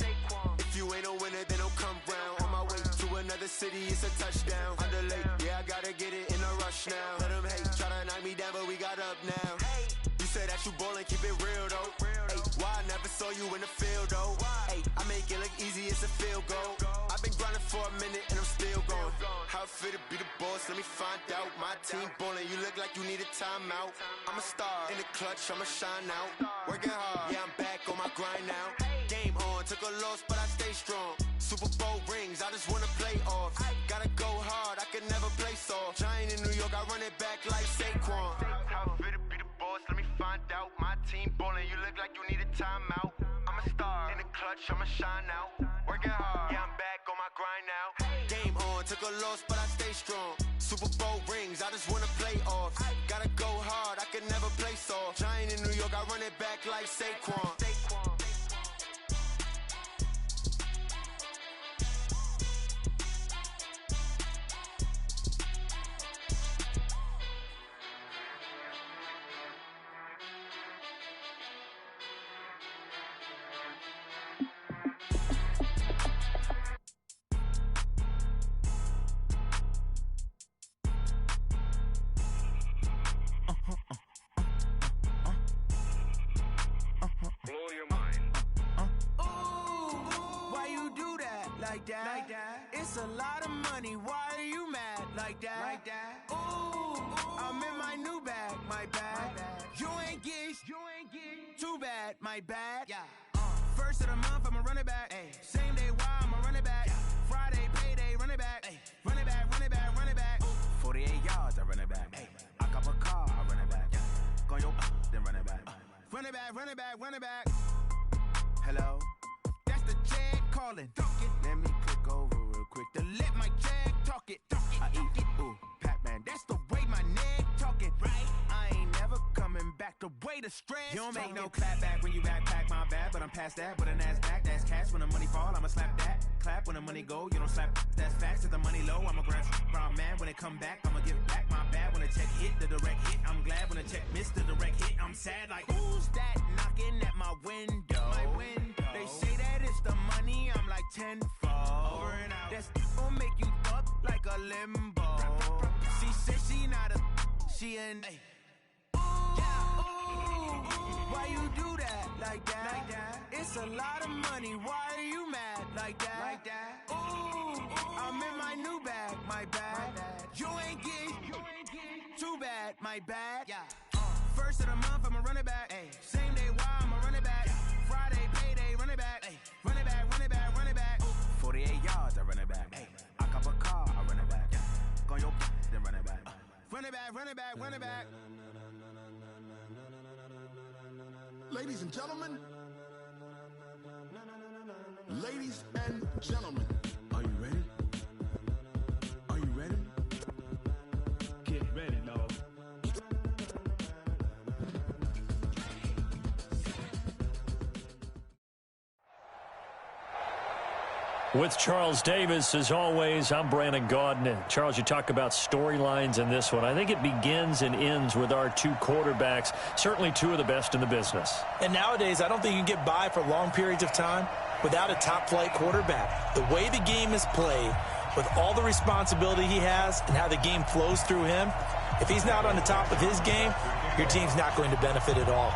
Speaker 4: If you ain't a winner, then don't come round. On my way to another city, it's a touchdown. Underlay, yeah, I gotta get it in a rush now. Let them hate, try to knock me down, but we got up now. You said that you ballin', keep it real though. Hey, why I never saw you in the field though? Hey, I make it look easy, it's a field goal. I've been grinding for a minute and I'm still going. How fit to be the boss, let me find out. My team ballin', you look like you need a timeout. I'm a star in the clutch, I'ma shine out. Working hard, yeah, I'm back on my grind now. Game on, took a loss, but I stay strong. Super Bowl rings, I just wanna play off. Gotta go hard, I can never play soft. Giant in New York, I run it back like Saquon. How fit to be the boss, let me find out. My team ballin', you look like you need a timeout. I'm a star in the clutch, I'ma shine out. Working hard, yeah, I'm back on my grind now. Game on, took a loss, but I stay strong. Super Bowl rings, I just wanna play off. Gotta go hard, I can never play soft. Giant in New York, I run it back like Saquon.
Speaker 2: Like that. It's a lot of money. Why are you mad like that? Ooh, I'm in my new bag. My bad. You ain't get too bad. My bad. Yeah. First of the month, I'ma run it back. Ay. Same day, why I'ma run it back. Yeah. Friday, payday, run it back. Ay. Run it back, run it back, run it back. 48 yards, I run it back. Ay. I cop a car, I run it back. Yeah. Go your then run it back. Run it back, run it back, run it back. Hello. That's the jag calling. Let me click over real quick to let my jag talk it. I eat it, ooh, Pac-Man. That's the way my neck talking. Right? I ain't never coming back the way the stress. You don't make no clap back when you backpack my bag, but I'm past that with an ass back. That's cash when the money fall, I'ma slap that. Clap when the money go, you don't slap. That's facts. If the money low, I'ma grab brown man. When it come back, I'ma give back my bad. When the check hit, the direct hit. I'm glad when the check missed the direct hit. I'm sad like who's that knocking at my window? My window. They say that it's the money, I'm like tenfold. Over and out. That's gon' make you up like a limbo. She said she not a, she an. Why you do that like that? It's a lot of money. Why are you mad like that? Ooh, I'm in my new bag. My bad. You ain't get too bad. My bad. Yeah. First of the month, I'ma run it back. Ay. Same day, why I'ma run it back.
Speaker 3: it back, run it back. Ladies and gentlemen. Ladies and gentlemen. Are you ready? Are you ready?
Speaker 8: Get ready, dog.
Speaker 5: With Charles Davis, as always, I'm Brandon Gaudin. Charles, you talk about storylines in this one. I think it begins and ends with our two quarterbacks, certainly two of the best in the business.
Speaker 6: And nowadays, I don't think you can get by for long periods of time without a top-flight quarterback. The way the game is played, with all the responsibility he has and how the game flows through him, if he's not on the top of his game, your team's not going to benefit at all.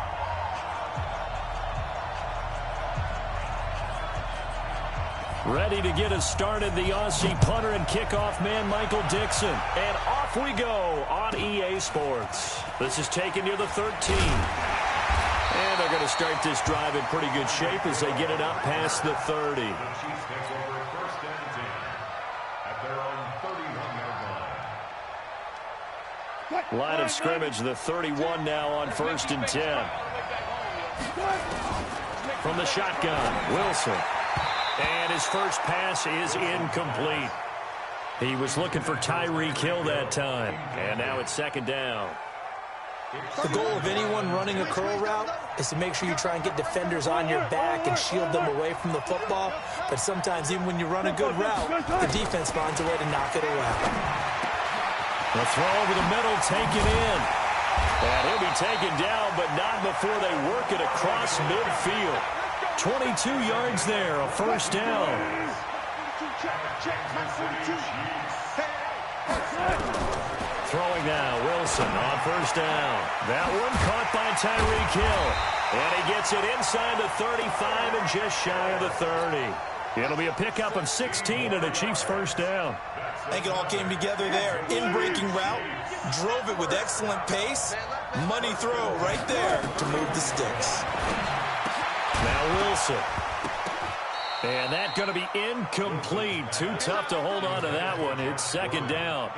Speaker 5: Ready to get us started, the Aussie punter and kickoff man, Michael Dixon. And off we go on EA Sports. This is taken near the 13. And they're going to start this drive in pretty good shape as they get it up past the 30.
Speaker 1: The Chiefs take over first and 10 at their own 31-yard line.
Speaker 5: Line of scrimmage, the 31 now on first and 10. From the shotgun, Wilson. And his first pass is incomplete. He was looking for Tyreek Hill that time. And now it's second down.
Speaker 6: The goal of anyone running a curl route is to make sure you try and get defenders on your back and shield them away from the football. But sometimes even when you run a good route, the defense finds a way to knock it away.
Speaker 5: The throw over the middle, taken in. And he'll be taken down, but not before they work it across midfield. 22 yards there, a first down. Throwing now, Wilson on first down. That one caught by Tyreek Hill. And he gets it inside the 35 and just shy of the 30. It'll be a pickup of 16 and a Chiefs first down.
Speaker 6: I think it all came together there. In-breaking route, drove it with excellent pace. Money throw right there to move the sticks.
Speaker 5: Now Wilson. And that's going to be incomplete. Too tough to hold on to that one. It's second down.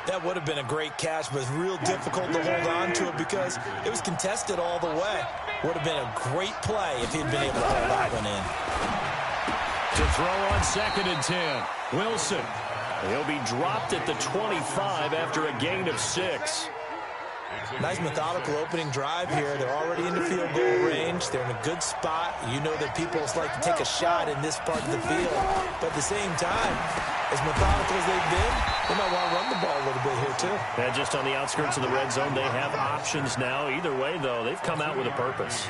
Speaker 6: That would have been a great catch, but it's real difficult to hold on to it because it was contested all the way. Would have been a great play if he'd been able to hold that one in.
Speaker 5: To throw on second and 10. Wilson. He'll be dropped at the 25 after a gain of 6.
Speaker 6: Nice methodical opening drive here. They're already into field goal range. They're in a good spot. You know that people like to take a shot in this part of the field. But at the same time, as methodical as they've been, they might want to run the ball a little bit here too.
Speaker 5: And just on the outskirts of the red zone, they have options now. Either way, though, they've come out with a purpose.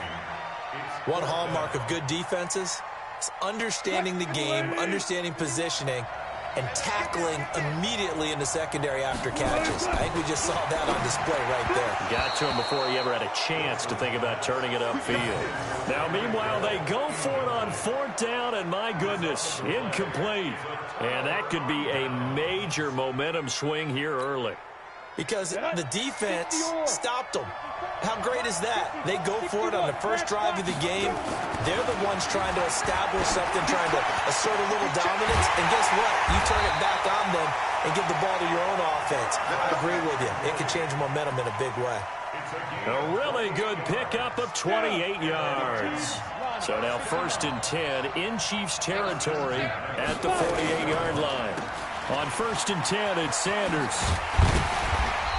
Speaker 6: One hallmark of good defenses is understanding the game, understanding positioning, and tackling immediately in the secondary after catches. I think we just saw that on display right there.
Speaker 5: Got to him before he ever had a chance to think about turning it upfield. Now, meanwhile, they go for it on fourth down, and my goodness, incomplete. And that could be a major momentum swing here early.
Speaker 6: Because the defense stopped them. How great is that? They go for it on the first drive of the game. They're the ones trying to establish something, trying to assert a little dominance. And guess what? You turn it back on them and give the ball to your own offense. I agree with you. It can change momentum in a big way.
Speaker 5: A really good pickup of 28 yards. So now first and 10 in Chiefs territory at the 48-yard line. On first and 10, it's Sanders.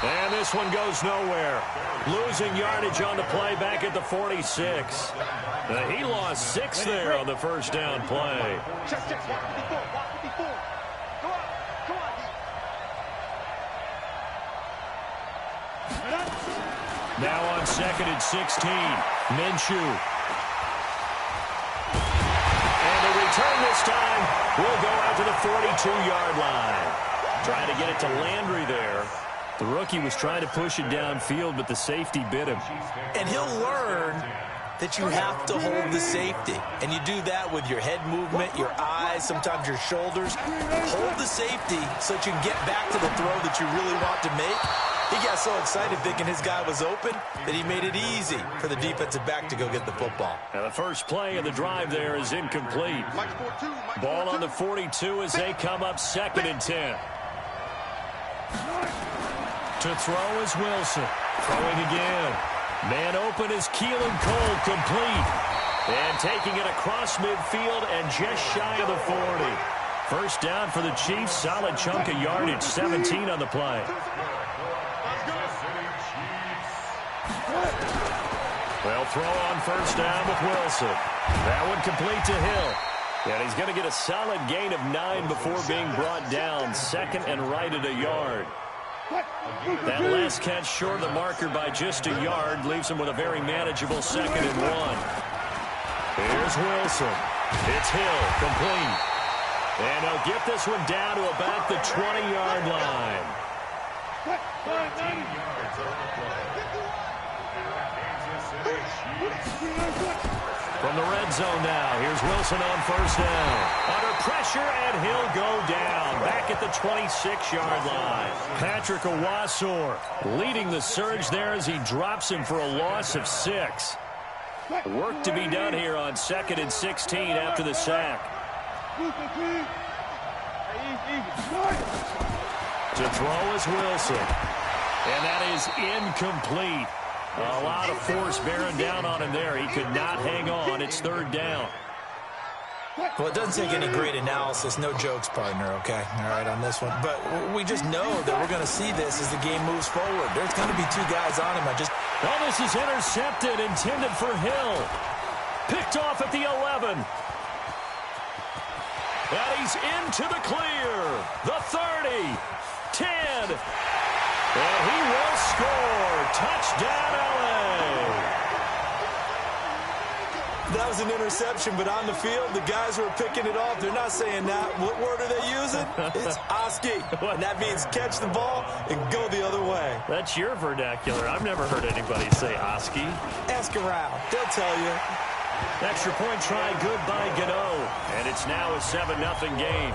Speaker 5: And this one goes nowhere. Losing yardage on the play back at the 46. He lost 6 there on the first down play.
Speaker 7: Check, 154. Go on.
Speaker 5: Now on second and 16, Minshew. And the return this time will go out to the 42-yard line. Trying to get it to Landry there. The rookie was trying to push it downfield, but the safety bit him.
Speaker 6: And he'll learn that you have to hold the safety. And you do that with your head movement, your eyes, sometimes your shoulders. Hold the safety so that you can get back to the throw that you really want to make. He got so excited thinking his guy was open that he made it easy for the defensive back to go get the football.
Speaker 5: Now the first play of the drive there is incomplete. Ball on the 42 as they come up second and 10. To throw is Wilson. Throwing again. Man open is Keelan Cole, complete. And taking it across midfield and just shy of the 40. First down for the Chiefs. Solid chunk of yardage. 17 on the play. They'll throw on first down with Wilson. That one complete to Hill. And he's going to get a solid gain of 9 before being brought down. Second and right at a yard. That last catch short of the marker by just a yard leaves him with a very manageable second and 1. Here's Wilson. It's Hill, complete. And he'll get this one down to about the 20-yard line.
Speaker 1: 13 yards on the play.
Speaker 5: From the red zone now, here's Wilson on first down. Under pressure, and he'll go down. Back at the 26-yard line. Patrick Owasor leading the surge there as he drops him for a loss of 6. Work to be done here on 2nd and 16 after the sack. To throw is Wilson. And that is incomplete. A lot of force bearing down on him there. He could not hang on. It's third down.
Speaker 6: Well, it doesn't take any great analysis. No jokes, partner, okay? All right, on this one. But we just know that we're going to see this as the game moves forward. There's going to be 2 guys on him.
Speaker 5: Oh, this is intercepted, intended for Hill. Picked off at the 11. And he's into the clear. The 30. 10. And he will score. Touchdown, L.A.
Speaker 6: That was an interception, but on the field, the guys who are picking it off, they're not saying that. What word are they using? It's Oski. And that means catch the ball and go the other way.
Speaker 5: That's your vernacular. I've never heard anybody say Oski.
Speaker 6: Ask around. They'll tell you.
Speaker 5: Extra point try good by Gano. And it's now a 7-0 game.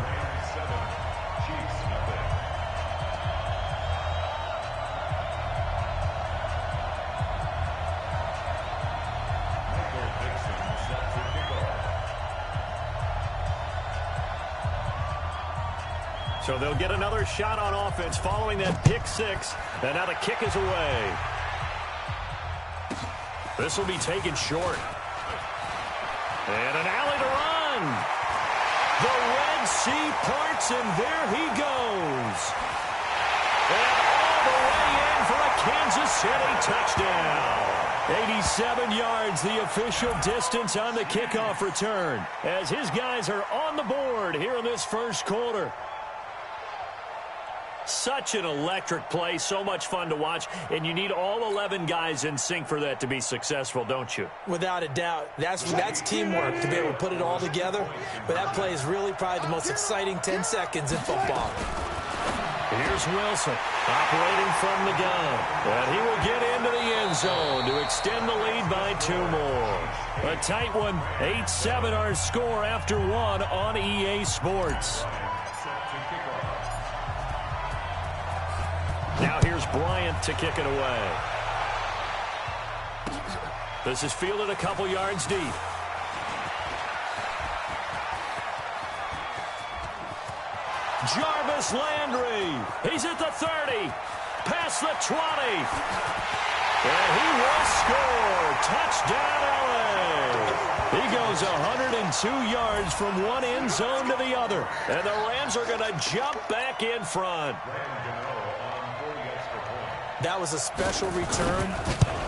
Speaker 5: So they'll get another shot on offense following that pick 6. And now the kick is away. This will be taken short. And an alley to run. The Red Sea parts, and there he goes. And all the way in for a Kansas City touchdown. 87 yards, the official distance on the kickoff return, as his guys are on the board here in this first quarter. Such an electric play, so much fun to watch, and you need all 11 guys in sync for that to be successful, don't you?
Speaker 6: Without a doubt. That's teamwork to be able to put it all together. But that play is really probably the most exciting 10 seconds in football.
Speaker 5: Here's Wilson operating from the gun, and he will get into the end zone to extend the lead by 2 more. A tight one, 8-7 our score after 1 on EA Sports. Now here's Bryant to kick it away. This is fielded a couple yards deep. Jarvis Landry. He's at the 30. Past the 20. And he will score. Touchdown, LA. He goes 102 yards from one end zone to the other. And the Rams are going to jump back in front.
Speaker 6: That was a special return,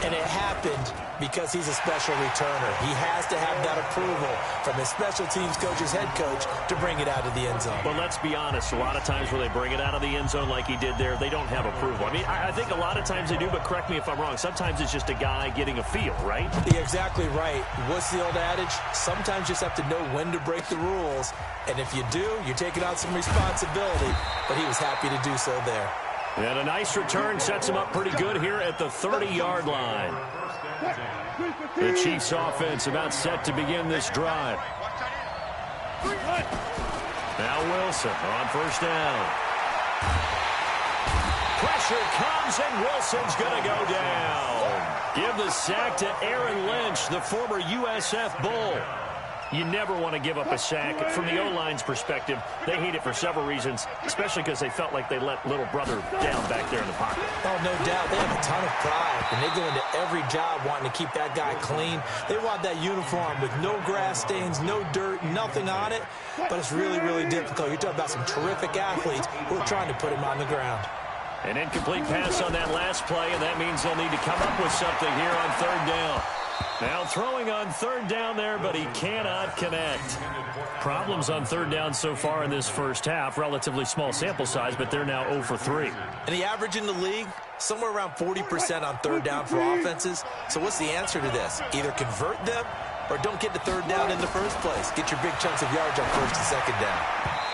Speaker 6: and it happened because he's a special returner. He has to have that approval from his special teams coach's head coach to bring it out of the end zone.
Speaker 5: But let's be honest, a lot of times when they bring it out of the end zone like he did there, they don't have approval. I mean, I think a lot of times they do, but correct me if I'm wrong. Sometimes it's just a guy getting a feel, right?
Speaker 6: You're exactly right. What's the old adage? Sometimes you just have to know when to break the rules, and if you do, you're taking on some responsibility. But he was happy to do so there.
Speaker 5: And a nice return sets him up pretty good here at the 30-yard line. The Chiefs offense about set to begin this drive. Now Wilson on first down. Pressure comes, and Wilson's going to go down. Give the sack to Aaron Lynch, the former USF Bull. You never want to give up a sack. From the O-line's perspective, they hate it for several reasons, especially because they felt like they let little brother down back there in the pocket.
Speaker 6: Oh, no doubt. They have a ton of pride, and they go into every job wanting to keep that guy clean. They want that uniform with no grass stains, no dirt, nothing on it, but it's really, really difficult. You're talking about some terrific athletes who are trying to put him on the ground.
Speaker 5: An incomplete pass on that last play, and that means they'll need to come up with something here on third down. Now throwing on third down there, but he cannot connect. Problems on third down so far in this first half. Relatively small sample size, but they're now 0 for 3.
Speaker 6: And the average in the league, somewhere around 40% on third down for offenses. So what's the answer to this? Either convert them or don't get to third down in the first place. Get your big chunks of yards on first and second down.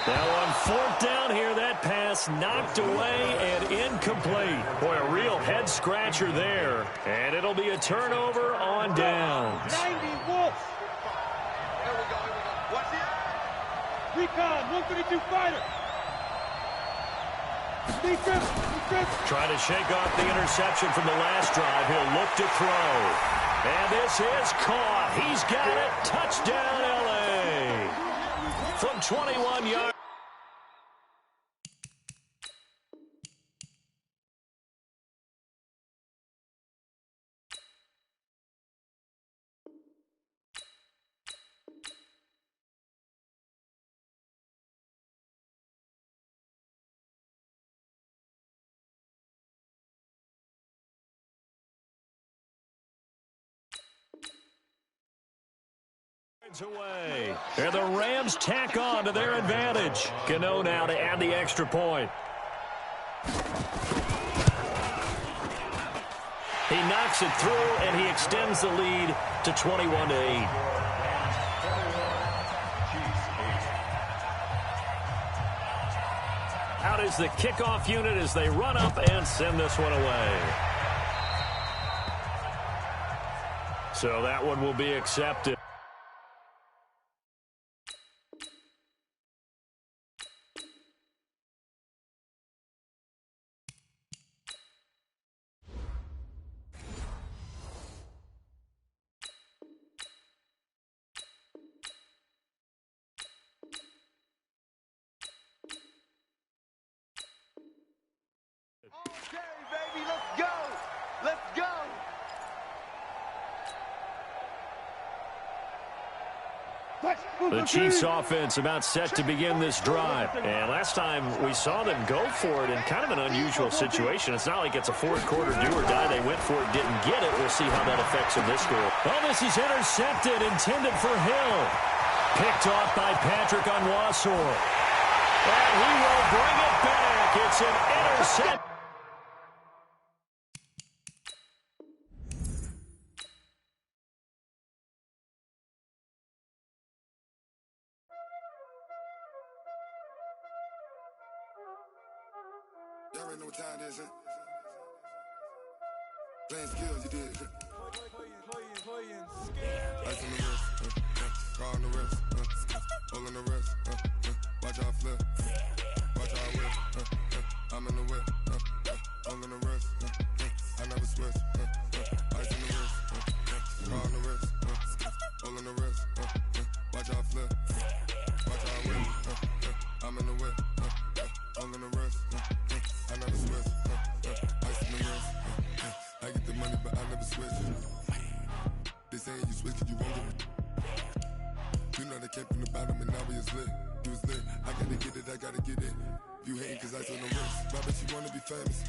Speaker 5: Now on fourth down here, that pass knocked away and incomplete. Boy, a real head-scratcher there. And it'll be a turnover on downs.
Speaker 7: 90 Wolves. Here we go. Watch it. Recon, 132 fighter. Defense.
Speaker 5: Try to shake off the interception from the last drive. He'll look to throw. And this is caught. He's got it. Touchdown, L.A. From 21 yards. Away. And the Rams tack on to their advantage. Cano now to add the extra point. He knocks it through, and he extends the lead to 21-8. Out is the kickoff unit as they run up and send this one away. So that one will be accepted.
Speaker 7: Okay, baby, let's go. Let's go.
Speaker 5: The Chiefs offense about set to begin this drive. And last time we saw them go for it in kind of an unusual situation. It's not like it's a fourth quarter do or die. They went for it, didn't get it. We'll see how that affects them this score. Oh, this is intercepted, intended for Hill. Picked off by Patrick on Wassor. And he will bring it back. It's an intercept.
Speaker 9: Y'all already know what time it is, huh? Playing skills, you did. Ice on the wrist, car on the wrist, hole in the wrist, watch how I flip, watch how I whip, I'm in the whip, hole in the wrist, I never switch, ice on the wrist, car on the wrist, hole in the wrist, watch how I flip, watch how I whip, I'm in the whip, hole in the wrist, I never switch, ice on the wrist, I get the money but I never switch. They saying you switch 'cause you won't get it. You know they came from the bottom and now we is lit. You was lit, I gotta get it, I gotta get it. You hating 'cause ice on the wrist. Why bet you wanna be famous,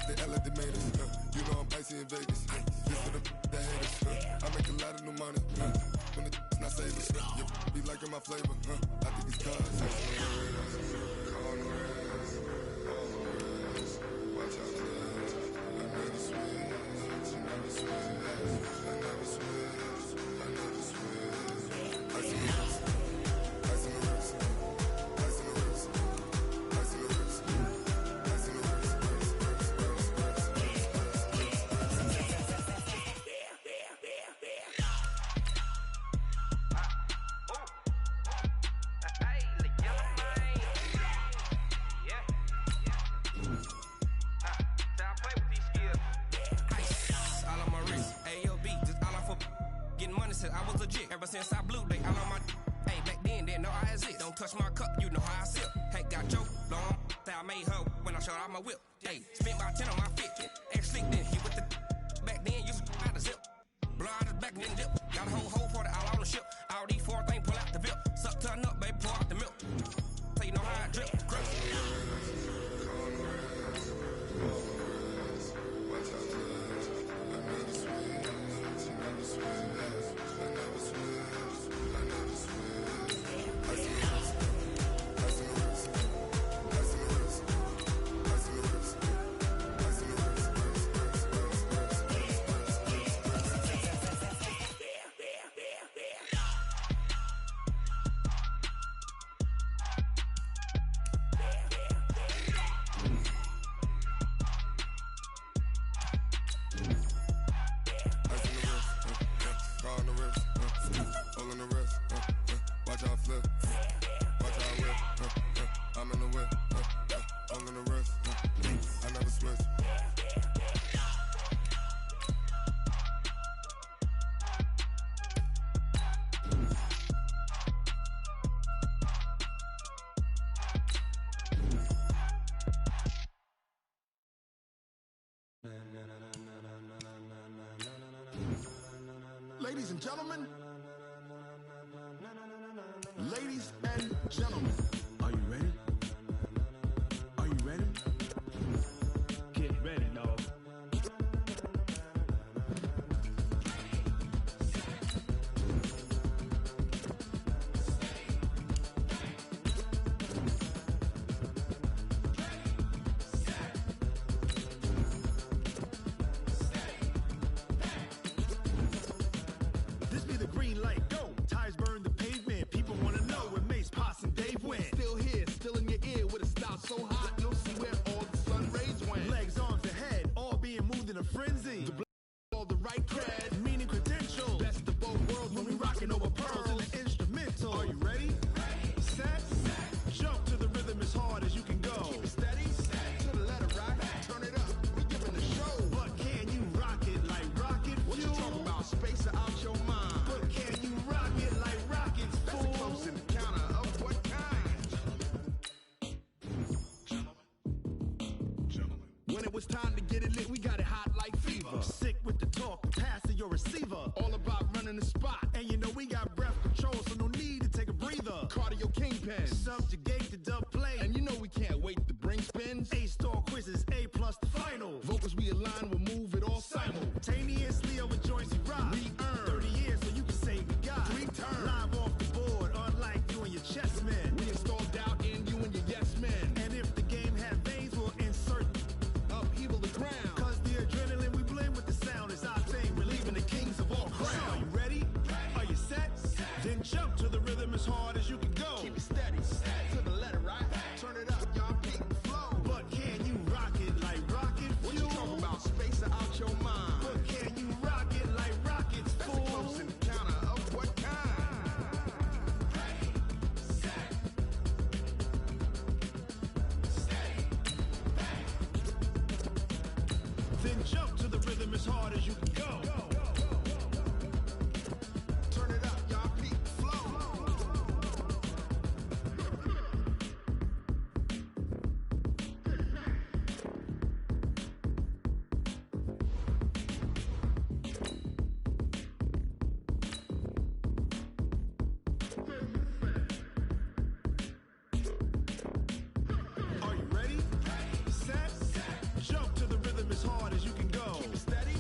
Speaker 9: They act like they made us, You know I'm icy in Vegas, This for the that hate us, I make a lot of new money, When the not savers, be liking my flavor, I think it's cause ice on the wrist, on the wrist, watch out for this. I never switch, I never switch, I never switch, I never switch. Ice on the wrist, ice on the wrist, ice on the wrist, ice on the wrist, ice on the wrist,
Speaker 10: money since I was legit. Ever since I blew, they all on my. Hey, back then, didn't know I exist. Don't touch my cup, you know how I sip. Hey, got choke, long. I made her when I showed out my whip. Hey, spent about 10 on my fit. Ex-slick, then hit with the. Back then, used to out the zip. Blow out his back and then dip. Got a whole for the all on the ship. All these four things pull out the VIP. Suck, turn up, baby, pour out the milk. So you know how I drip. Grip.
Speaker 11: Ladies and gentlemen, ladies and gentlemen, are you ready? Are you ready?
Speaker 8: Get ready, dog. This be the green light, go. Tires burn the pavement. People want to know where Mace, Poss, and Dave went.
Speaker 11: Still here, still in your ear with a style so hot, you'll see where all the sun rays went.
Speaker 8: Legs, arms, and head, all being moved in a frenzy.
Speaker 11: The all the right cred,
Speaker 8: Meaning credentials.
Speaker 11: best of both worlds when we rockin' over pearls.
Speaker 8: in the instrumental.
Speaker 11: Are you ready?
Speaker 8: Set, jump to the rhythm as hard as you can go.
Speaker 11: Keep it steady, to the letter right, turn it up, we giving the show.
Speaker 8: But can you rock it like rocket
Speaker 11: What you
Speaker 8: fuel?
Speaker 11: talking about, space or out your mind?
Speaker 8: But can you rock it like rockets,
Speaker 11: That's a
Speaker 8: fool?
Speaker 11: close encounter of what kind? Gentlemen.
Speaker 8: When it was time to get it lit, we got it hot like fever. I'm sick with the talk, pass to your receiver.
Speaker 11: All about running the spot.
Speaker 8: And you know we got breath control, so no need to take a breather.
Speaker 11: Cardio kingpin.
Speaker 8: Subjugate the dub play.
Speaker 11: And you know we can't wait to bring spins.
Speaker 8: A-star quizzes, A plus the final.
Speaker 11: Vocals we align, we'll move it all
Speaker 8: Simultaneously over joints we rock.
Speaker 11: We earn
Speaker 8: 30 years so you can say we got
Speaker 11: 3 turns.
Speaker 8: Live off the board, unlike you and your chess men.
Speaker 11: We install doubt in you and your yes men.
Speaker 8: And if the game had veins, we'll insert
Speaker 11: Upheaval the ground.
Speaker 8: Cause the adrenaline we blend with the sound is our thing. Relieving the kings of all crowns. So are you ready? Are you set? Then jump to the rhythm as hard as you can go.
Speaker 11: Keep it steady, to the letter right. Turn it up, y'all peak flow.
Speaker 8: But can you rock it like rocket
Speaker 11: What you
Speaker 8: fuel?
Speaker 11: talking about, space or out your mind?
Speaker 8: But can you rock it like rockets,
Speaker 11: That's a
Speaker 8: fool?
Speaker 11: close encounter of what kind?
Speaker 8: Then jump to the rhythm as hard as you can go.
Speaker 11: Turn it up, y'all peak flow.
Speaker 8: Are you ready? Set, jump to the rhythm as hard as you can go.
Speaker 11: Keep it steady,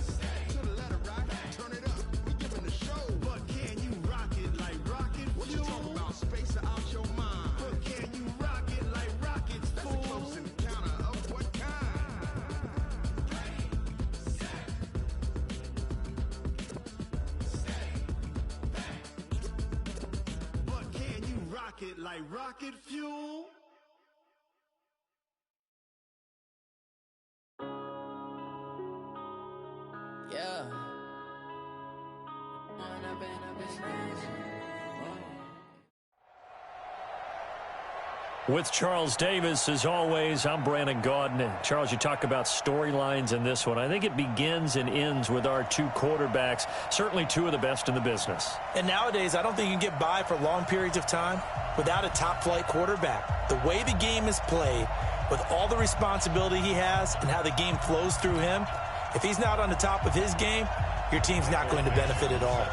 Speaker 11: to the letter right. Turn it up, we giving the show.
Speaker 8: But can you rock it like rocket
Speaker 11: What you
Speaker 8: fuel?
Speaker 11: talking about, space or out your mind?
Speaker 8: But can you rock it like rockets,
Speaker 11: That's a
Speaker 8: fool?
Speaker 11: close encounter of what kind?
Speaker 8: But can you rock it like rocket fuel?
Speaker 12: Yeah.
Speaker 5: With Charles Davis, as always, I'm Brandon Gaudin. Charles, you talk about storylines in this one. I think it begins and ends with our two quarterbacks, certainly two of the best in the business.
Speaker 6: And nowadays, I don't think you can get by for long periods of time without a top-flight quarterback. The way the game is played, with all the responsibility he has and how the game flows through him, if he's not on the top of his game, your team's not going to benefit at all.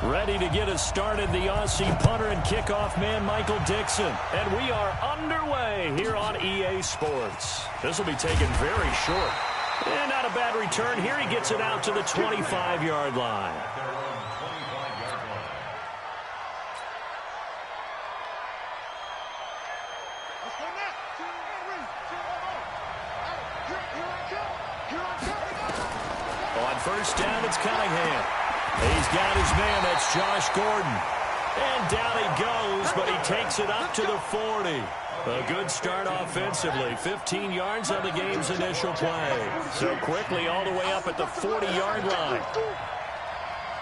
Speaker 5: Ready to get us started, the Aussie punter and kickoff man, Michael Dixon. And we are underway here on EA Sports. This will be taken very short. And not a bad return. Here he gets it out to the 25-yard line. On first down, it's Cunningham. He's got his man. That's Josh Gordon. And down he goes, but he takes it up to the 40. A good start offensively. 15 yards on the game's initial play. So quickly all the way up at the 40-yard line.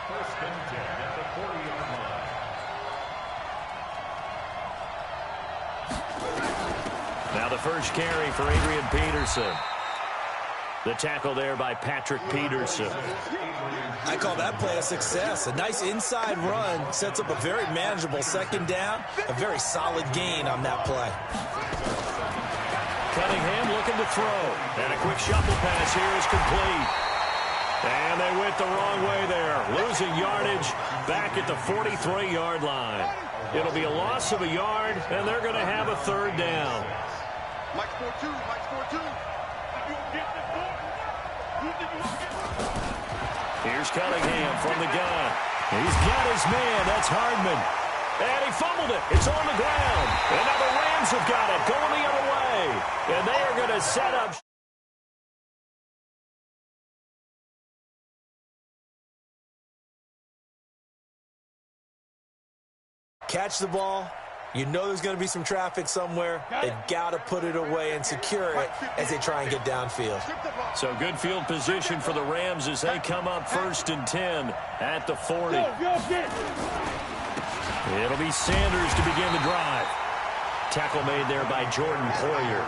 Speaker 1: First and 10 at the 40-yard line.
Speaker 5: Now the first carry for Adrian Peterson. The tackle there by Patrick Peterson.
Speaker 6: I call that play a success. A nice inside run sets up a very manageable second down. A very solid gain on that play.
Speaker 5: Cunningham looking to throw. And a quick shuffle pass here is complete. And they went the wrong way there. Losing yardage back at the 43-yard line. It'll be a loss of a yard, and they're going to have a third down.
Speaker 7: Mike score two. Mike score two.
Speaker 5: Here's Cunningham from the gun. He's got his man. That's Hardman. And he fumbled it. It's on the ground. And now the Rams have got it going the other way. And they are going to set up.
Speaker 6: Catch the ball. You know there's going to be some traffic somewhere. They've got to put it away and secure it as they try and get downfield.
Speaker 5: So good field position for the Rams as they come up first and 10 at the 40. It'll be Sanders to begin the drive. Tackle made there by Jordan Poyer.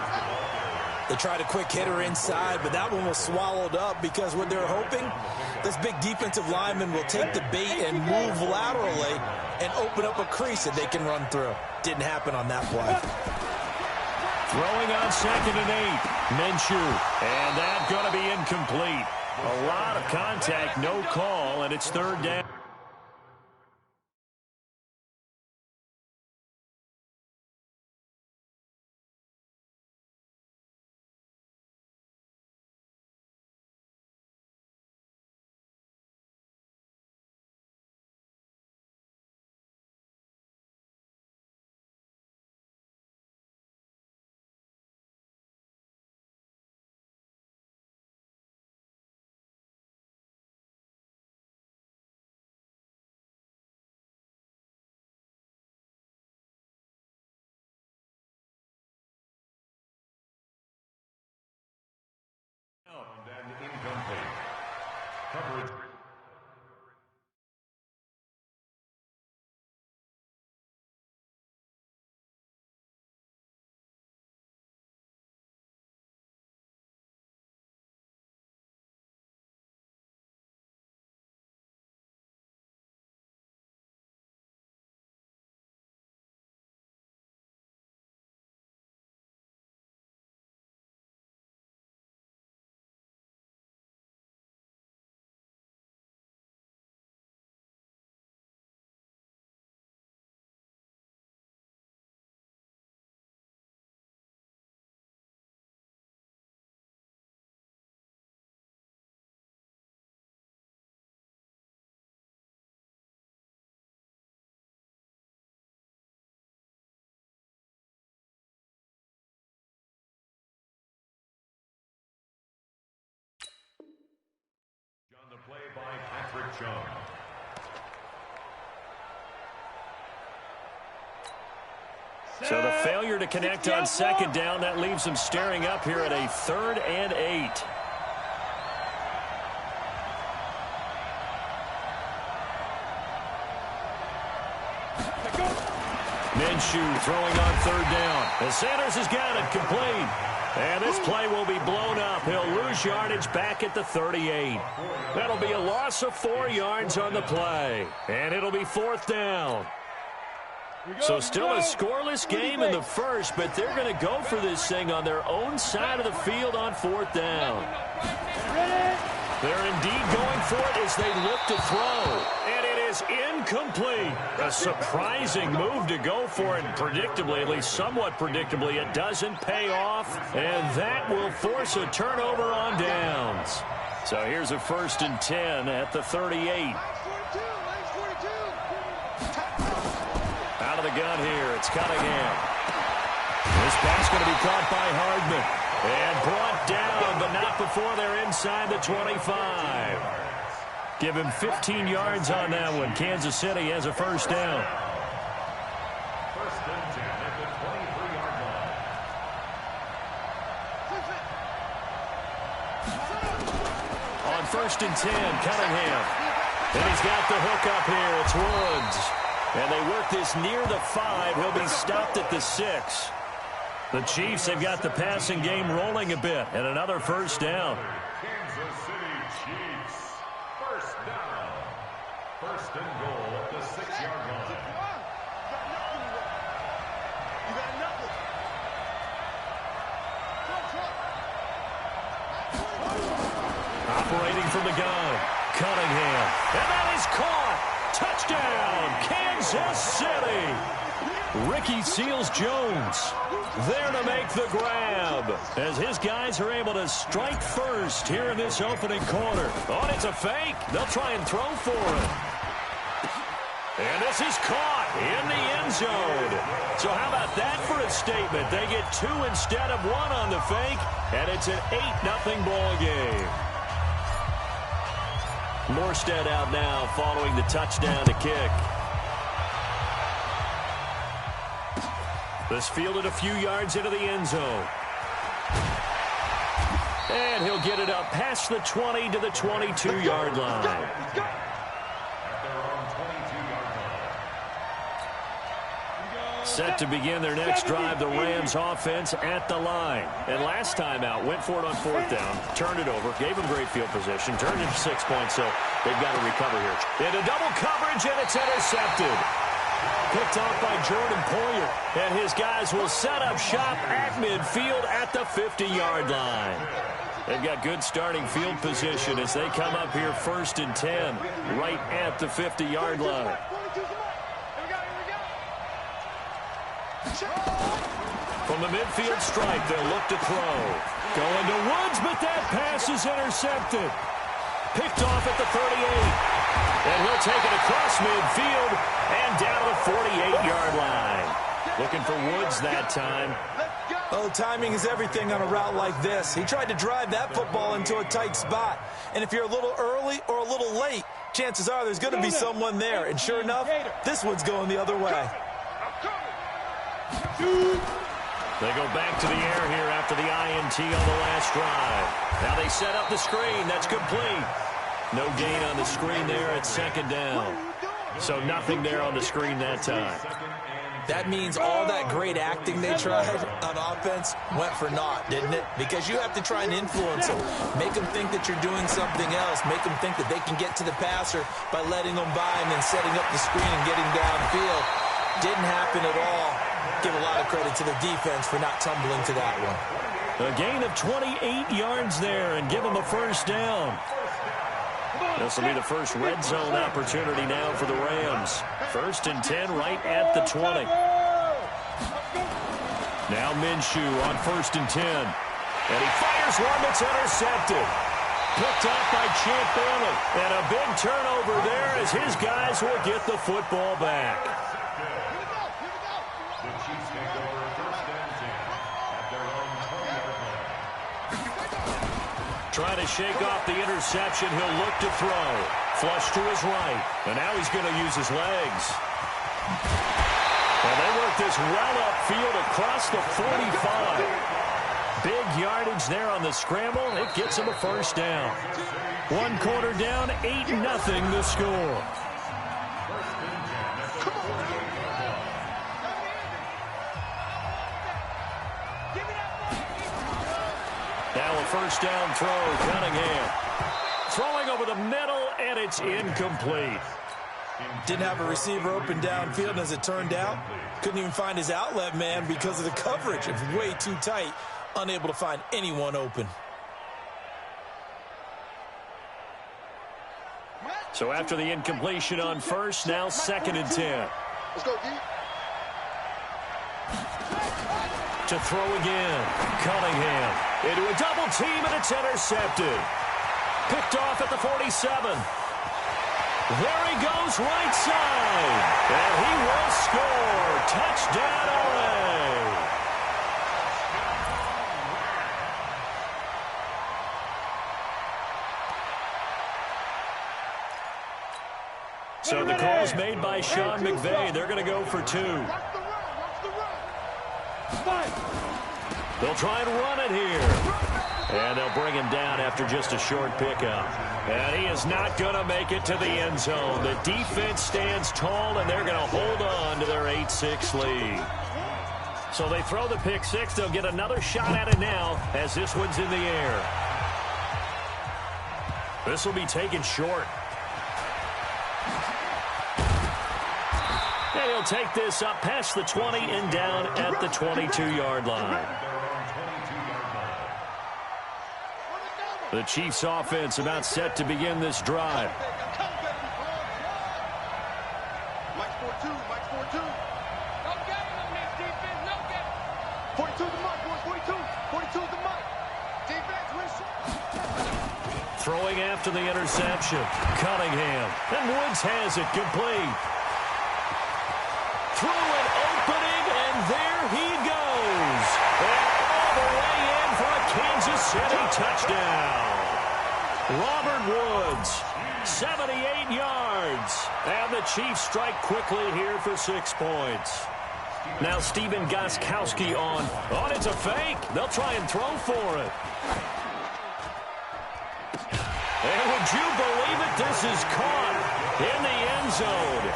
Speaker 6: They tried a quick hitter inside, but that one was swallowed up because what they're hoping, this big defensive lineman will take the bait and move laterally and open up a crease that they can run through. Didn't happen on that play.
Speaker 5: Throwing on 2nd and 8. Minshew. And that's going to be incomplete. A lot of contact, no call, and it's third down.
Speaker 1: And incomplete. Coverage. On the play by Patrick Chung.
Speaker 5: So the failure to connect on 2nd down, that leaves them staring up here at a 3rd and 8. Minshew throwing on third down. And Sanders has got it complete. And this play will be blown up. He'll lose yardage back at the 38. That'll be a loss of 4 yards on the play. And it'll be fourth down. So still a scoreless game in the first, but they're going to go for this thing on their own side of the field on fourth down. They're indeed going for it as they look to throw. And it is incomplete. A surprising move to go for it. Predictably, at least somewhat predictably, it doesn't pay off. And that will force a turnover on downs. So here's a 1st and 10 at the 38. Out of the gun here, it's Cunningham. This pass going to be caught by Hardman. And brought down, but not before they're inside the 25. Give him 15 yards on that one. Kansas City has a first down.
Speaker 1: 1st and 10 at the 23-yard line.
Speaker 5: On 1st and 10, Cunningham. And he's got the hook up here. It's Woods. And they work this near the 5. He'll be stopped at the 6. The Chiefs have got the passing game rolling a bit. And another first down.
Speaker 1: Kansas City Chiefs. First down. 1st and goal at the 6-yard line.
Speaker 5: Operating from the gun. Cunningham. And that is caught. Touchdown, Kansas City. Ricky Seals-Jones there to make the grab as his guys are able to strike first here in this opening quarter. Oh, it's a fake. They'll try and throw for it. And this is caught in the end zone. So how about that for a statement? They get 2 instead of 1 on the fake, and it's an 8-0 ball game. Morstead out now following the touchdown to kick. This fielded a few yards into the end zone. And he'll get it up past the 20 to the 22-yard line. Set to begin their next drive, the Rams offense at the line. And last time out, went for it on 4th down, turned it over, gave them great field position, turned into 6 points, so they've got to recover here. Into double coverage, and it's intercepted. Picked off by Jordan Poyer, and his guys will set up shop at midfield at the 50-yard line. They've got good starting field position as they come up here 1st and 10, right at the 50-yard line. From the midfield stripe, they'll look to throw. Going to Woods, but that pass is intercepted. Picked off at the 38. And he'll take it across midfield and down to the 48-yard line. Looking for Woods that time.
Speaker 6: Oh, timing is everything on a route like this. He tried to drive that football into a tight spot. And if you're a little early or a little late, chances are there's going to be someone there. And sure enough, this one's going the other way.
Speaker 5: They go back to the air here after the INT on the last drive. Now they set up the screen. That's complete. No gain on the screen there at 2nd down. So nothing there on the screen that time.
Speaker 6: That means all that great acting they tried on offense went for naught, didn't it? Because you have to try and influence them. Make them think that you're doing something else. Make them think that they can get to the passer by letting them by and then setting up the screen and getting downfield. Didn't happen at all. Give a lot of credit to the defense for not tumbling to that one.
Speaker 5: A gain of 28 yards there and give them a first down. This will be the first red zone opportunity now for the Rams. 1st and 10 right at the 20. Now Minshew on 1st and 10. And he fires one that's intercepted. Picked off by Champ Bailey. And a big turnover there as his guys will get the football back.
Speaker 1: The Chiefs take over 1st and 10 at their own 20-yard line.
Speaker 5: Trying to shake off the interception. He'll look to throw. Flush to his right. And now he's going to use his legs. Well, they work this well upfield across the 45. Big yardage there on the scramble. It gets him a first down. 1 quarter down, 8-0 the score. Now a first down throw, Cunningham. Throwing over the middle, and it's incomplete.
Speaker 6: Didn't have a receiver open downfield, and as it turned out, couldn't even find his outlet man because of the coverage. It was way too tight, unable to find anyone open.
Speaker 5: So after the incompletion on first, now 2nd and 10.
Speaker 7: Let's go, D.
Speaker 5: To throw again, Cunningham into a double team, and it's intercepted. Picked off at the 47. There he goes, right side. And he will score. Touchdown, LA. So the call's made by Sean McVay. They're going to go for 2. They'll try and run it here. And they'll bring him down after just a short pickup. And he is not going to make it to the end zone. The defense stands tall, and they're going to hold on to their 8-6 lead. So they throw the pick six. They'll get another shot at it now as this one's in the air. This will be taken short. And he'll take this up past the 20 and down at the 22-yard line. The Chiefs offense about set to begin this drive.
Speaker 7: Mike's 4-2. Mike's 4-2. No game on this defense. No game. 42 the mark, boys. 42. 42 the mark. Defense, win.
Speaker 5: Throwing after the interception. Cunningham. And Woods has it complete. Through an opening, and there he goes. And all the way in for a Kansas City touchdown. Robert Woods, 78 yards. And the Chiefs strike quickly here for 6 points. Now Stephen Gostkowski on. Oh, it's a fake. They'll try and throw for it. And would you believe it? This is caught in the end zone.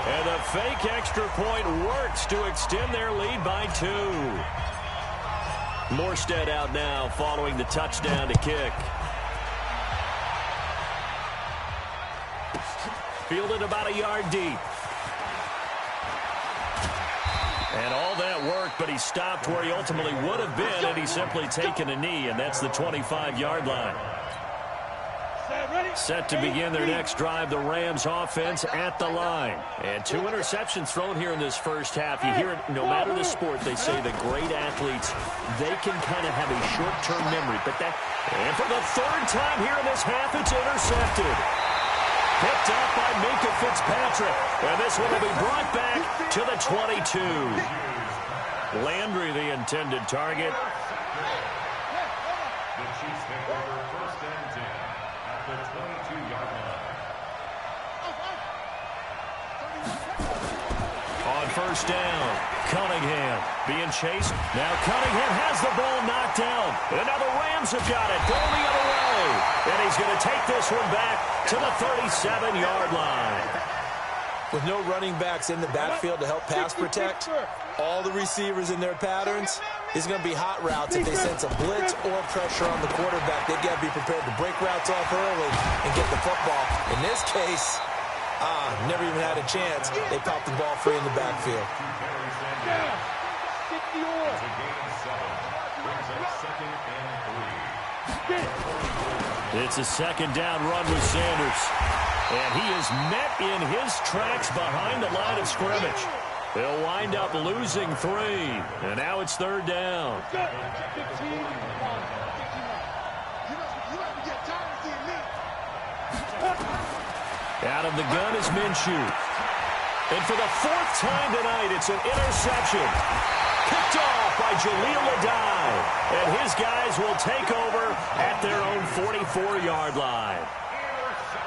Speaker 5: And the fake extra point works to extend their lead by 2. Morstead out now following the touchdown to kick. Fielded about a yard deep. And all that worked, but he stopped where he ultimately would have been, and he's simply taken a knee, and that's the 25-yard line. Set to begin their next drive, the Rams offense at the line. And 2 interceptions thrown here in this first half. You hear it, no matter the sport, they say the great athletes, they can kind of have a short-term memory. And for the 3rd time here in this half, it's intercepted. Picked up by Minkah Fitzpatrick. And this one will be brought back to the 22. Landry, the intended target.
Speaker 1: The Chiefs take over 1st and 10 at the 22-yard line.
Speaker 5: On first down, Cunningham being chased. Now Cunningham has the ball knocked down. And now the Rams have got it. Going the other way. And he's going to take this one back to the 37-yard line.
Speaker 6: With no running backs in the backfield to help pass protect, all the receivers in their patterns, it's going to be hot routes if they sense a blitz or pressure on the quarterback. They've got to be prepared to break routes off early and get the football. In this case, never even had a chance. They popped the ball free in the backfield.
Speaker 5: It's a 2nd down run with Sanders. And he is met in his tracks behind the line of scrimmage. They'll wind up losing 3. And now it's 3rd down. Out of the gun is Minshew. And for the 4th time tonight, it's an interception. Picked off by Jaleel Adai. And his guys will take over at their own 44-yard line.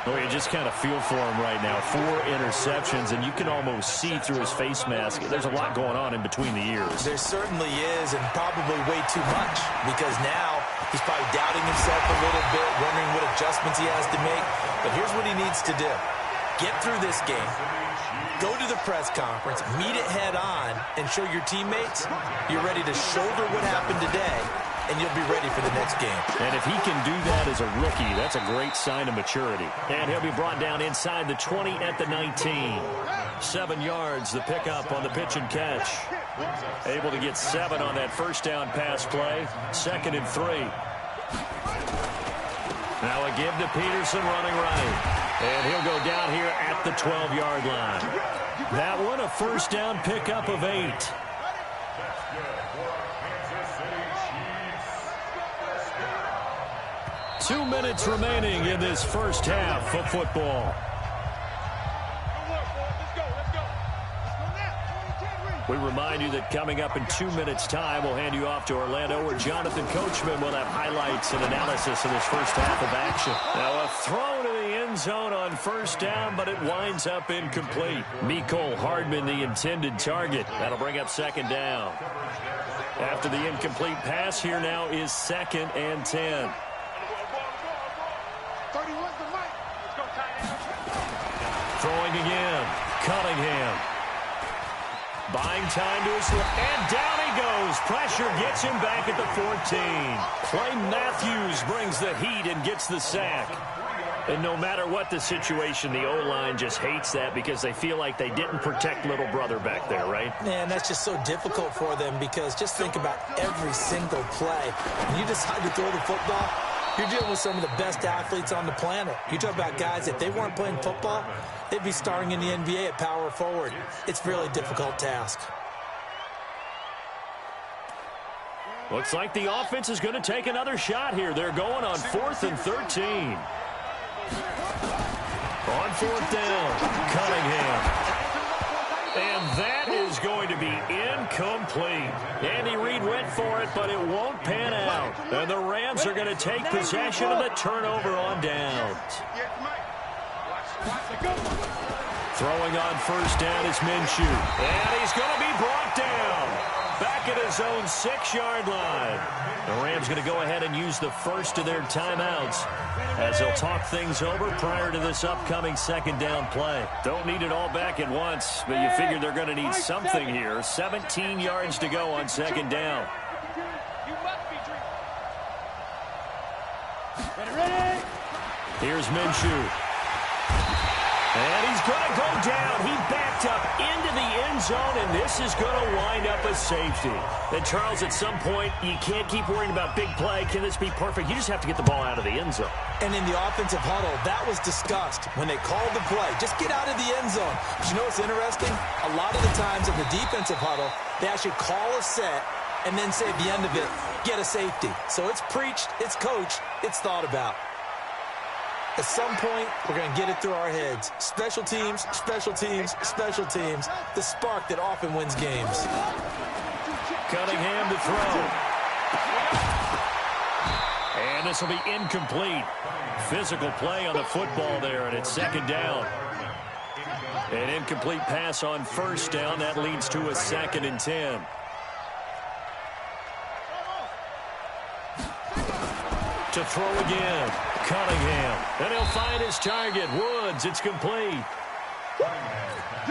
Speaker 5: Oh, you just kind of feel for him right now. 4 interceptions, and you can almost see through his face mask. There's a lot going on in between the ears.
Speaker 6: There certainly is, and probably way too much, because now he's probably doubting himself a little bit, wondering what adjustments he has to make. But here's what he needs to do. Get through this game. Go to the press conference, meet it head on, and show your teammates you're ready to shoulder what happened today and you'll be ready for the next game.
Speaker 5: And if he can do that as a rookie, that's a great sign of maturity. And he'll be brought down inside the 20 at the 19. 7 yards, the pickup on the pitch and catch. Able to get 7 on that first down pass play. 2nd and 3. Now a give to Peterson running right. And he'll go down here at the 12-yard line. That one a first down pickup of 8. 2 minutes remaining in this first half of football. We remind you that coming up in 2 minutes' time, we'll hand you off to Orlando, where Jonathan Coachman will have highlights and analysis of this first half of action. Now a throw to the end zone on first down, but it winds up incomplete. Mecole Hardman, the intended target. That'll bring up 2nd down. After the incomplete pass, here now is 2nd and 10. Throwing again. Cunningham. Buying time to his left. And down he goes. Pressure gets him back at the 14. Clay Matthews brings the heat and gets the sack. And no matter what the situation, the O-line just hates that because they feel like they didn't protect little brother back there, right?
Speaker 6: Man, that's just so difficult for them because just think about every single play. When you decide to throw the football, you're dealing with some of the best athletes on the planet. You talk about guys, if they weren't playing football, they'd be starting in the NBA at power forward. It's a really difficult task.
Speaker 5: Looks like the offense is going to take another shot here. They're going on 4th and 13. On 4th down, Cunningham. And that is going to be incomplete. Andy Reid went for it, but it won't pan out. And the Rams are going to take possession of the turnover on downs. Throwing on first down is Minshew. And he's going to be brought down. Back at his own 6-yard line. The Rams going to go ahead and use the first of their timeouts as they'll talk things over prior to this upcoming 2nd down play. Don't need it all back at once, but you figure they're going to need something here. 17 yards to go on 2nd down. Here's Minshew. And he's going to go down. He backed up into the end zone, and this is going to wind up a safety. And, Charles, at some point, you can't keep worrying about big play. Can this be perfect? You just have to get the ball out of the end zone.
Speaker 6: And in the offensive huddle, that was discussed when they called the play. Just get out of the end zone. But you know what's interesting? A lot of the times in the defensive huddle, they actually call a set and then say at the end of it, get a safety. So it's preached, it's coached, it's thought about. At some point, we're going to get it through our heads. Special teams, special teams, special teams. The spark that often wins games.
Speaker 5: Cunningham to throw. And this will be incomplete. Physical play on the football there, and it's 2nd down. An incomplete pass on first down. That leads to a 2nd and 10. To throw again. Cunningham. And he'll find his target. Woods. It's complete.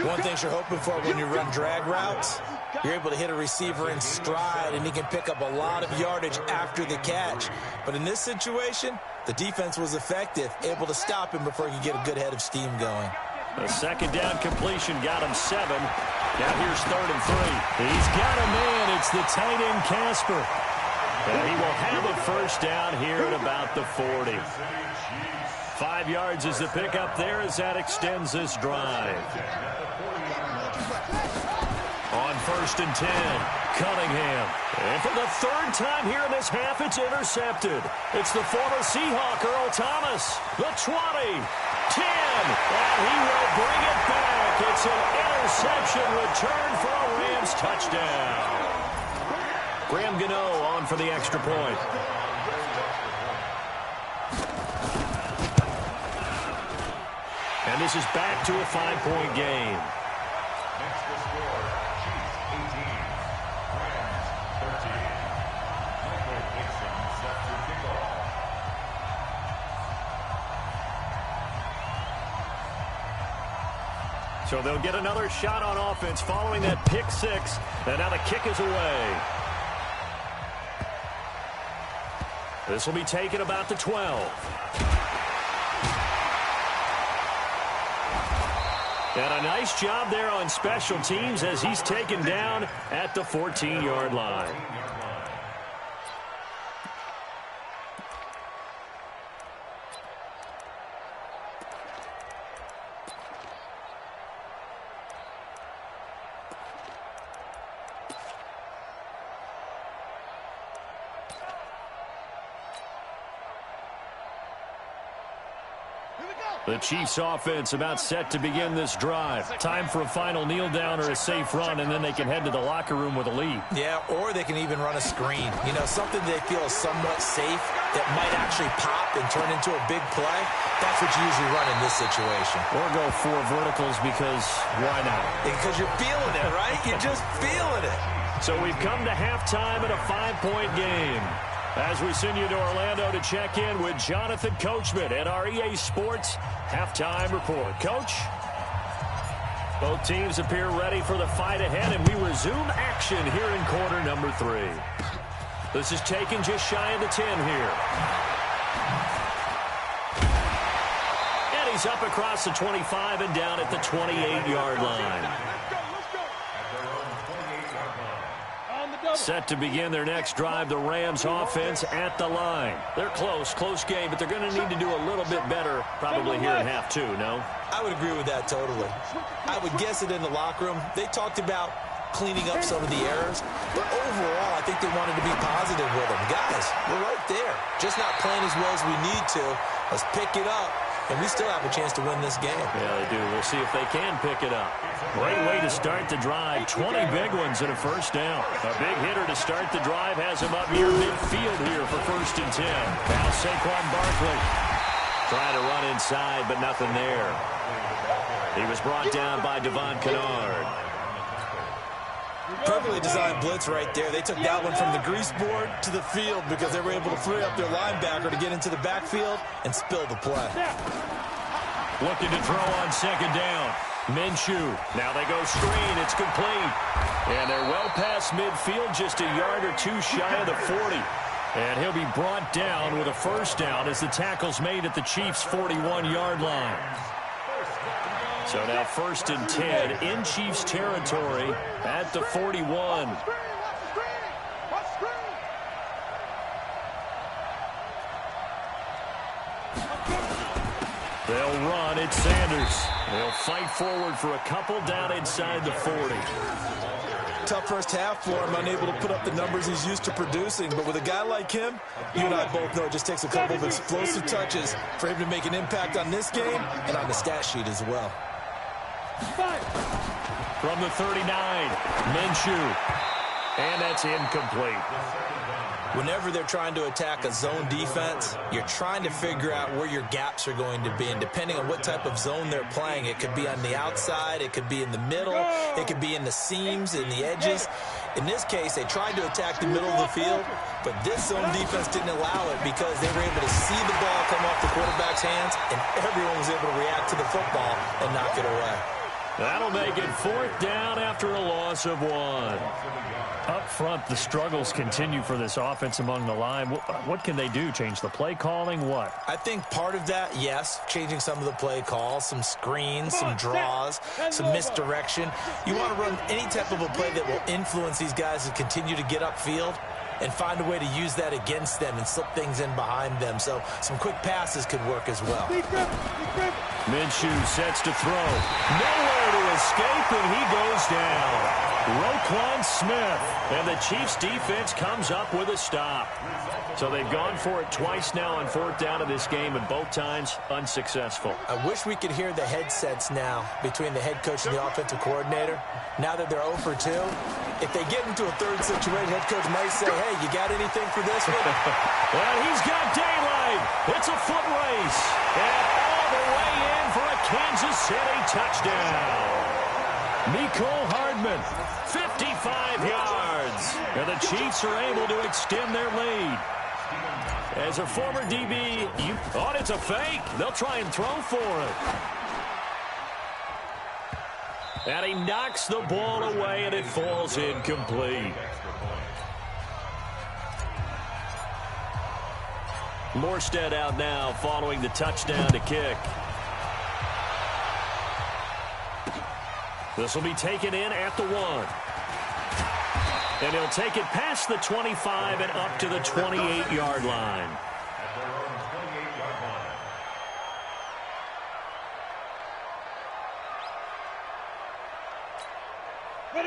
Speaker 6: One thing you're hoping for when you run drag routes, you're able to hit a receiver in stride, and he can pick up a lot of yardage after the catch. But in this situation, the defense was effective, able to stop him before he could get a good head of steam going.
Speaker 5: A 2nd down completion got him 7. Now here's 3rd and 3. He's got a man. It's the tight end, Casper. And he will have a first down here at about the 40. 5 yards is the pickup there as that extends this drive. On 1st and 10, Cunningham. And for the 3rd time here in this half, it's intercepted. It's the former Seahawk, Earl Thomas. The 20, 10, and he will bring it back. It's an interception return for a Rams touchdown. Graham Gano on for the extra point. And this is back to a 5-point game.
Speaker 1: Next to score, Chiefs 18, Rams 13. Michael Dixon set to kick off.
Speaker 5: So they'll get another shot on offense following that pick 6. And now the kick is away. This will be taken about the 12. And a nice job there on special teams as he's taken down at the 14-yard line. The Chiefs offense about set to begin this drive. Time for a final kneel down or a safe run, and then they can head to the locker room with a lead.
Speaker 6: Yeah, or they can even run a screen. You know, something they feel is somewhat safe that might actually pop and turn into a big play. That's what you usually run in this situation.
Speaker 5: Or go 4 verticals because why not?
Speaker 6: Because you're feeling it, right? You're just feeling it.
Speaker 5: So we've come to halftime in a 5-point game. As we send you to Orlando to check in with Jonathan Coachman at our EA Sports Halftime Report. Coach, both teams appear ready for the fight ahead, and we resume action here in quarter number 3. This is taken just shy of the 10 here. And he's up across the 25 and down at the 28-yard line. Set to begin their next drive, the Rams offense at the line. They're close game, but they're going to need to do a little bit better probably here in half 2, no?
Speaker 6: I would agree with that totally. I would guess it in the locker room. They talked about cleaning up some of the errors, but overall, I think they wanted to be positive with them. Guys, we're right there. Just not playing as well as we need to. Let's pick it up, and we still have a chance to win this game.
Speaker 5: Yeah, they do. We'll see if they can pick it up. Great way to start the drive. 20 big ones and a first down. A big hitter to start the drive has him up near midfield here for 1st and 10. Now Saquon Barkley trying to run inside, but nothing there. He was brought down by Devon Kennard.
Speaker 6: Perfectly designed blitz right there. They took that one from the grease board to the field because they were able to free up their linebacker to get into the backfield and spill the play.
Speaker 5: Looking to throw on 2nd down. Minshew. Now they go screen. It's complete. And they're well past midfield, just a yard or 2 shy of the 40. And he'll be brought down with a first down as the tackle's made at the Chiefs' 41-yard line. So now 1st and 10 in Chiefs territory at the 41. They'll run. It's Sanders. They'll fight forward for a couple down inside the 40.
Speaker 6: Tough first half for him, unable to put up the numbers he's used to producing. But with a guy like him, you and I both know it just takes a couple of explosive touches for him to make an impact on this game and on the stat sheet as well.
Speaker 5: From the 39, Minshew. And that's incomplete.
Speaker 6: Whenever they're trying to attack a zone defense, you're trying to figure out where your gaps are going to be. And depending on what type of zone they're playing, it could be on the outside, it could be in the middle, it could be in the seams, in the edges. In this case, they tried to attack the middle of the field, but this zone defense didn't allow it because they were able to see the ball come off the quarterback's hands, and everyone was able to react to the football and knock it away.
Speaker 5: That'll make it 4th down after a loss of 1. Up front, the struggles continue for this offense among the line. What can they do? Change the play calling? What?
Speaker 6: I think part of that, yes, changing some of the play calls, some screens, some draws, some misdirection. You want to run any type of a play that will influence these guys to continue to get upfield and find a way to use that against them and slip things in behind them. So some quick passes could work as well.
Speaker 5: Minshew sets to throw. Nowhere to escape, and he goes down. Roquan Smith, and the Chiefs defense comes up with a stop. So they've gone for it twice now on 4th down of this game, and both times unsuccessful.
Speaker 6: I wish we could hear the headsets now between the head coach and the offensive coordinator. Now that they're 0 for 2, if they get into a 3rd situation, head coach might say, hey, you got anything for this one?
Speaker 5: Well, he's got daylight. It's a foot race. And all the way in for a Kansas City touchdown. Mecole Hardman, 55 yards. And the Chiefs are able to extend their lead. As a former DB, you thought it's a fake. They'll try and throw for it. And he knocks the ball away, and it falls incomplete. Morstead out now following the touchdown to kick. This will be taken in at the 1. And he'll take it past the 25 and up to the 28-yard line.
Speaker 1: At their own 28-yard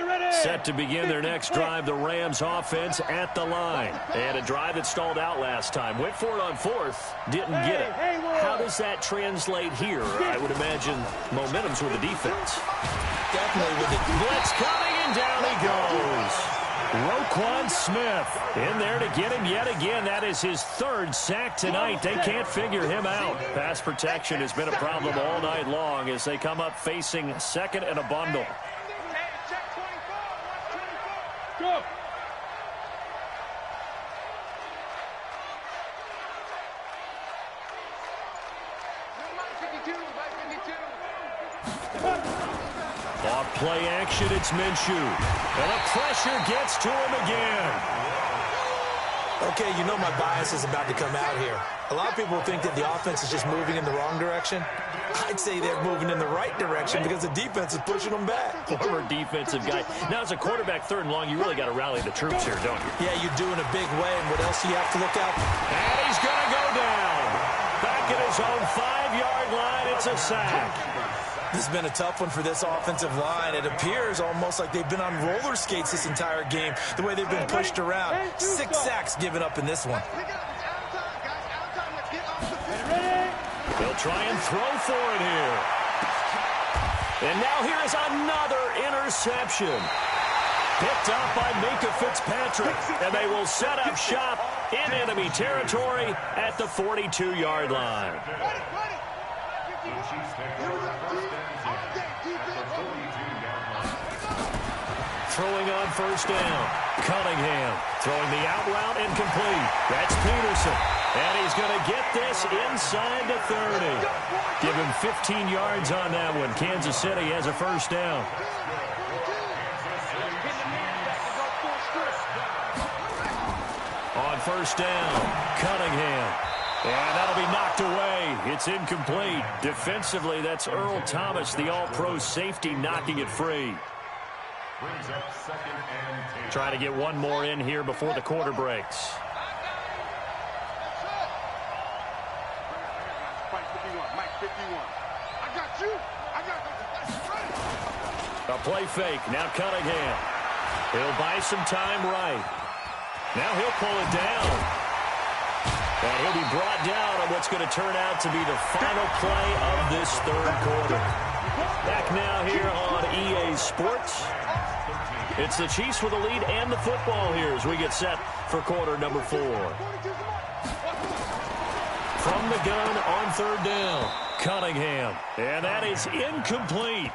Speaker 1: line.
Speaker 5: Set to begin their next drive, the Rams offense at the line. And a drive that stalled out last time. Went for it on 4th, didn't get it. How does that translate here? I would imagine momentum's with the defense.
Speaker 6: Definitely with the
Speaker 5: blitz coming, and down he goes. Roquan Smith in there to get him yet again. That is his 3rd sack tonight. They can't figure him out. Pass protection has been a problem all night long as they come up facing 2nd and a bundle.
Speaker 7: Go.
Speaker 5: Off play action, it's Minshew. And the pressure gets to him again.
Speaker 6: Okay, you know my bias is about to come out here. A lot of people think that the offense is just moving in the wrong direction. I'd say they're moving in the right direction because the defense is pushing them back.
Speaker 5: Former defensive guy. Now, as a quarterback 3rd and long, you really got to rally the troops here, don't you?
Speaker 6: Yeah, you do in a big way. And what else do you have to look out?
Speaker 5: And he's going to go down. Back at his own 5-yard line, it's a sack.
Speaker 6: This has been a tough one for this offensive line. It appears almost like they've been on roller skates this entire game, the way they've been pushed around. 6 sacks given up in this one.
Speaker 5: They'll try and throw for it here. And now here is another interception. Picked up by Minka Fitzpatrick. And they will set up shop in enemy territory at the 42-yard line. Throwing on 1st down. Cunningham throwing the out route incomplete. That's Peterson. And he's going to get this inside the 30. Give him 15 yards on that one. Kansas City has a 1st down. On 1st down, Cunningham. And that'll be knocked away. It's incomplete. Defensively, that's Earl Thomas, the all-pro safety, knocking it free.
Speaker 1: Brings up 2nd and 10.
Speaker 5: Trying to get one more in here before the quarter breaks.
Speaker 7: Mike 51. I got you.
Speaker 5: A play fake. Now Cunningham. He'll buy some time right. Now he'll pull it down. And he'll be brought down on what's going to turn out to be the final play of this 3rd quarter. Back now here on EA Sports. It's the Chiefs with the lead and the football here as we get set for quarter number 4. From the gun on 3rd down, Cunningham. And that is incomplete.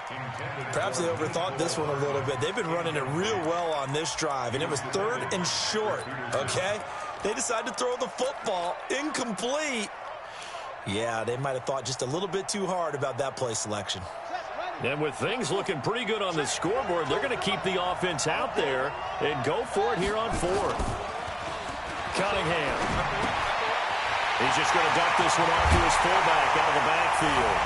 Speaker 6: Perhaps they overthought this one a little bit. They've been running it real well on this drive, and it was 3rd and short, okay? They decided to throw the football incomplete. Yeah, they might have thought just a little bit too hard about that play selection.
Speaker 5: And with things looking pretty good on the scoreboard, they're going to keep the offense out there and go for it here on 4th. Cunningham. He's just going to dump this one off to his fullback out of the backfield.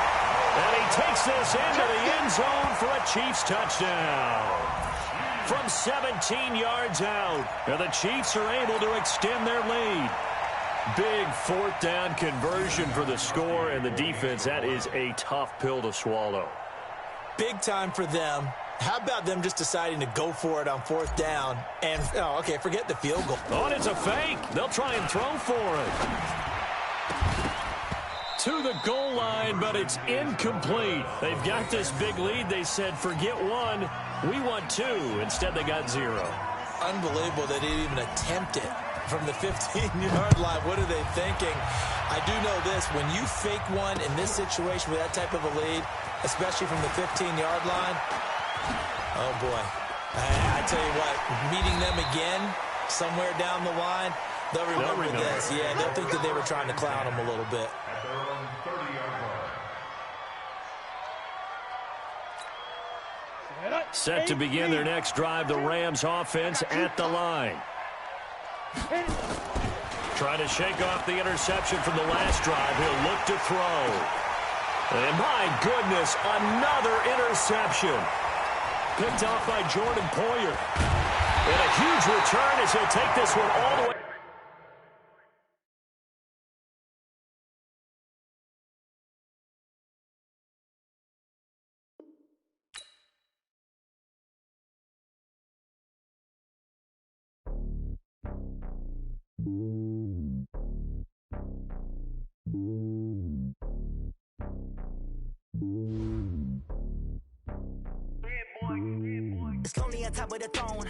Speaker 5: And he takes this into the end zone for a Chiefs touchdown. From 17 yards out, and the Chiefs are able to extend their lead. Big 4th down conversion for the score, and the defense, that is a tough pill to swallow.
Speaker 6: Big time for them. How about them just deciding to go for it on 4th down? And, oh, okay, forget the field goal.
Speaker 5: Oh, and it's a fake. They'll try and throw for it. To the goal line, but it's incomplete. They've got this big lead. They said, forget 1, we want 2. Instead, they got 0.
Speaker 6: Unbelievable they didn't even attempt it from the 15-yard line. What are they thinking? I do know this. When you fake one in this situation with that type of a lead, especially from the 15-yard line, oh, boy. I tell you what, meeting them again somewhere down the line, they'll remember this. Yeah, they'll think that they were trying to clown them a little bit.
Speaker 1: At their own 30-yard line.
Speaker 5: Set to begin their next drive, the Rams offense at the line. Trying to shake off the interception from the last drive. He'll look to throw. And my goodness, another interception. Picked off by Jordan Poyer. And a huge return as he'll take this one all the way.
Speaker 12: It's lonely on top of the throne.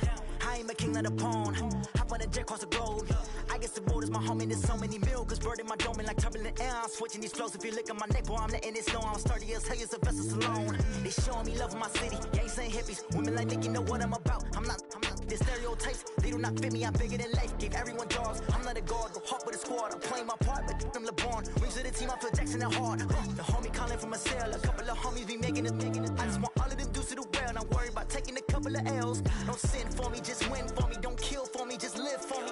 Speaker 12: I ain't a king of the pawn. Hop on a jet across the globe. I guess the road is my home and there's so many miracles burning my dome like turbulent air. I'm switching these flows. If you look at my neck, boy, I'm letting it snow. I'm sturdy as hell, it's a vessel Salone. They showing me love in my city. Gangsta and hippies. Women like Nick, you know what I'm about. I'm not the stereotypes. They do not fit me. I'm bigger than life. Gave everyone jaws. I'm not a guard. Go hard with the squad. I'm playing my part, but I'm LeBron. Rings to the team. I feel Jackson and hard. The homie calling from a cell. A couple of homies be making it. I just want all of them dudes to the well. Not worried about taking a couple of L's. Don't sin for me, just win for me. Don't kill for me, just live for me.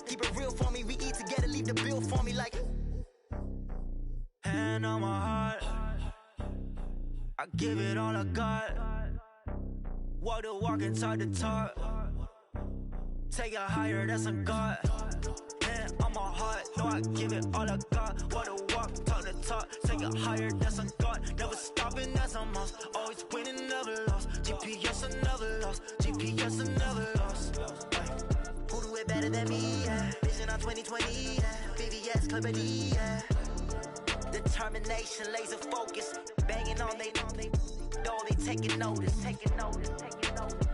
Speaker 12: Keep it real for me. We eat together, leave the bill for me like. Hand on my heart, I give it all I got. Walk the walk and talk the talk. Take it higher, that's a God. Hand on my heart, no, I give it all I got. Walk the walk, talk the talk. Take it higher, that's a God. Never stopping, that's a must. Always winning, never lost. GPS, I never lost. GPS, I never lost. Who do it better than me? Yeah. Vision on 2020. Yeah. VVS, Clarity. Yeah. Determination, laser focus. Banging on they door, they taking notice. Taking notice. Taking notice.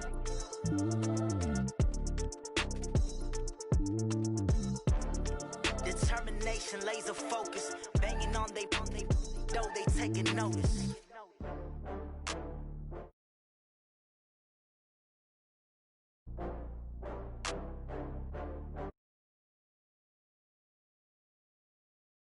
Speaker 12: Determination, laser focus. Banging on they door, they taking notice.